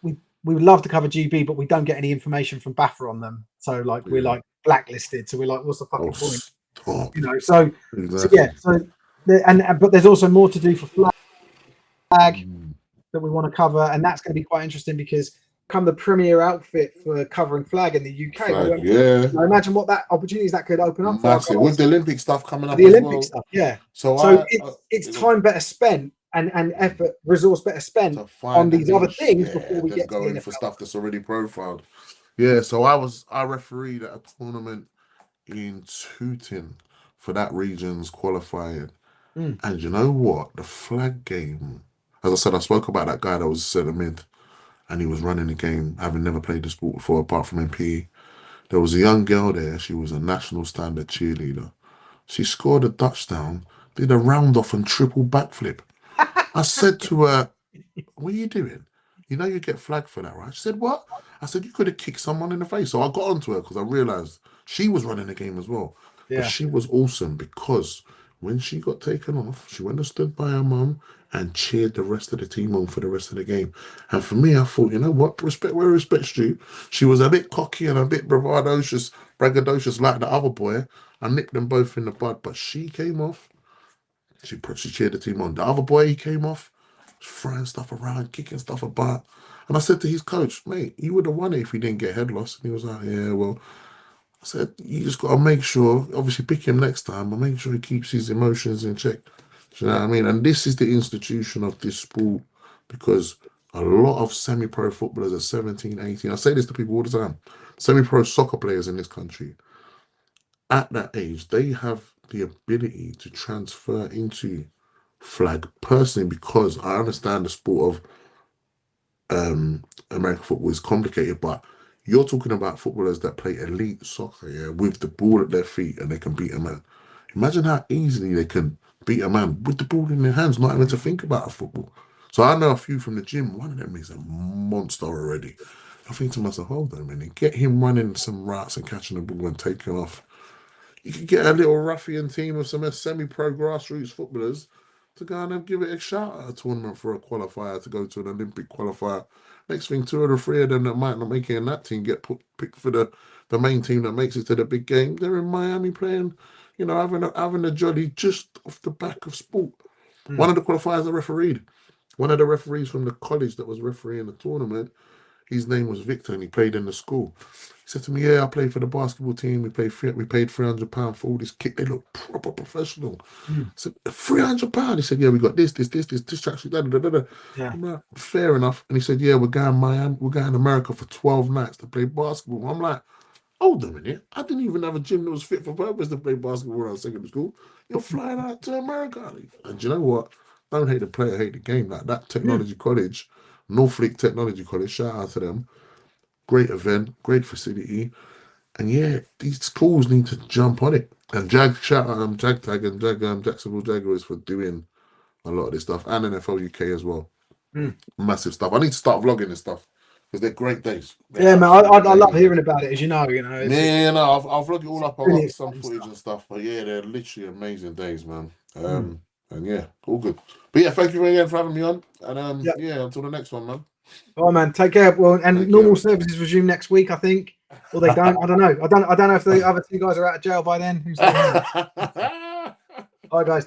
we would love to cover GB, but we don't get any information from BAFA on them. So like we're like blacklisted. So we're like, what's the fucking point? Stop. So yeah. So but there's also more to do for flag that we want to cover, and that's going to be quite interesting because become the premier outfit for covering flag in the UK. Imagine what that opportunities that could open up massive with the Olympic stuff coming up. The Olympic stuff, yeah. So it's time better spent and effort, resource better spent on these other things before we get going for stuff that's already profiled. Yeah. So I refereed at a tournament in Tooting for that region's qualifying, and you know what? The flag game, as I said, I spoke about that guy that was centre mid. And he was running the game, having never played the sport before, apart from MPE. There was a young girl there. She was a national standard cheerleader. She scored a touchdown, did a round off and triple backflip. I said to her, "What are you doing? You know you get flagged for that, right?" She said, "What?" I said, "You could have kicked someone in the face." So I got onto her because I realised she was running the game as well. Yeah. But she was awesome because when she got taken off, she went and stood by her mum and cheered the rest of the team on for the rest of the game. And for me, I thought, you know what? Respect where respect's due. She was a bit cocky and a bit braggadocious like the other boy. I nipped them both in the bud, but she came off. She cheered the team on. The other boy, he came off, throwing stuff around, kicking stuff about. And I said to his coach, "Mate, you would have won it if you didn't get head loss." And he was like, "Yeah, well," I said, "You just got to make sure, obviously pick him next time, but make sure he keeps his emotions in check." Do you know what I mean? And this is the institution of this sport, because a lot of semi-pro footballers are 17, 18. I say this to people all the time. Semi-pro soccer players in this country, at that age, they have the ability to transfer into flag, personally, because I understand the sport of American football is complicated, but you're talking about footballers that play elite soccer, yeah, with the ball at their feet and they can beat a man. Imagine how easily they can beat a man with the ball in their hands, not having to think about a football. So I know a few from the gym. One of them is a monster already. I think to myself, hold on a minute, get him running some routes and catching the ball and taking off you could get a little ruffian team of some semi-pro grassroots footballers to go and give it a shout at a tournament for a qualifier to go to an Olympic qualifier. Next thing, 2 or 3 of them that might not make it in that team get picked for the main team that makes it to the big game. They're in Miami playing, having a jolly just off the back of sport. One of the qualifiers I refereed. One of the referees from the college that was refereeing the tournament, his name was Victor, and he played in the school. He said to me, "Yeah, I played for the basketball team. We paid £300 for all this kit. They look proper professional." I said, £300? He said, "Yeah, we got this tracksuit, da da da da." Yeah. I'm like, fair enough. And he said, "Yeah, we're going Miami. We're going to America for 12 nights to play basketball." I'm like, hold on a minute. I didn't even have a gym that was fit for purpose to play basketball when I was secondary school. You're flying out to America. And you know what? Don't hate the player, hate the game. Like that technology college, Northfleet Technology College, shout out to them. Great event, great facility. And yeah, these schools need to jump on it. And shout out JagTag and Jacksonville Jaguars for doing a lot of this stuff. And NFL UK as well. Massive stuff. I need to start vlogging this stuff because they're great days. Yeah, man, I love hearing about it, as you know. I'll vlog it all up. I'll really up some footage and stuff. But yeah, they're literally amazing days, man. And yeah, all good. But yeah, thank you again for having me on. And yeah, until the next one, man. Oh man, take care. Well, and normal services resume next week, I think. Or they don't. I don't know. I don't know if the other 2 guys are out of jail by then. Who's All right, guys.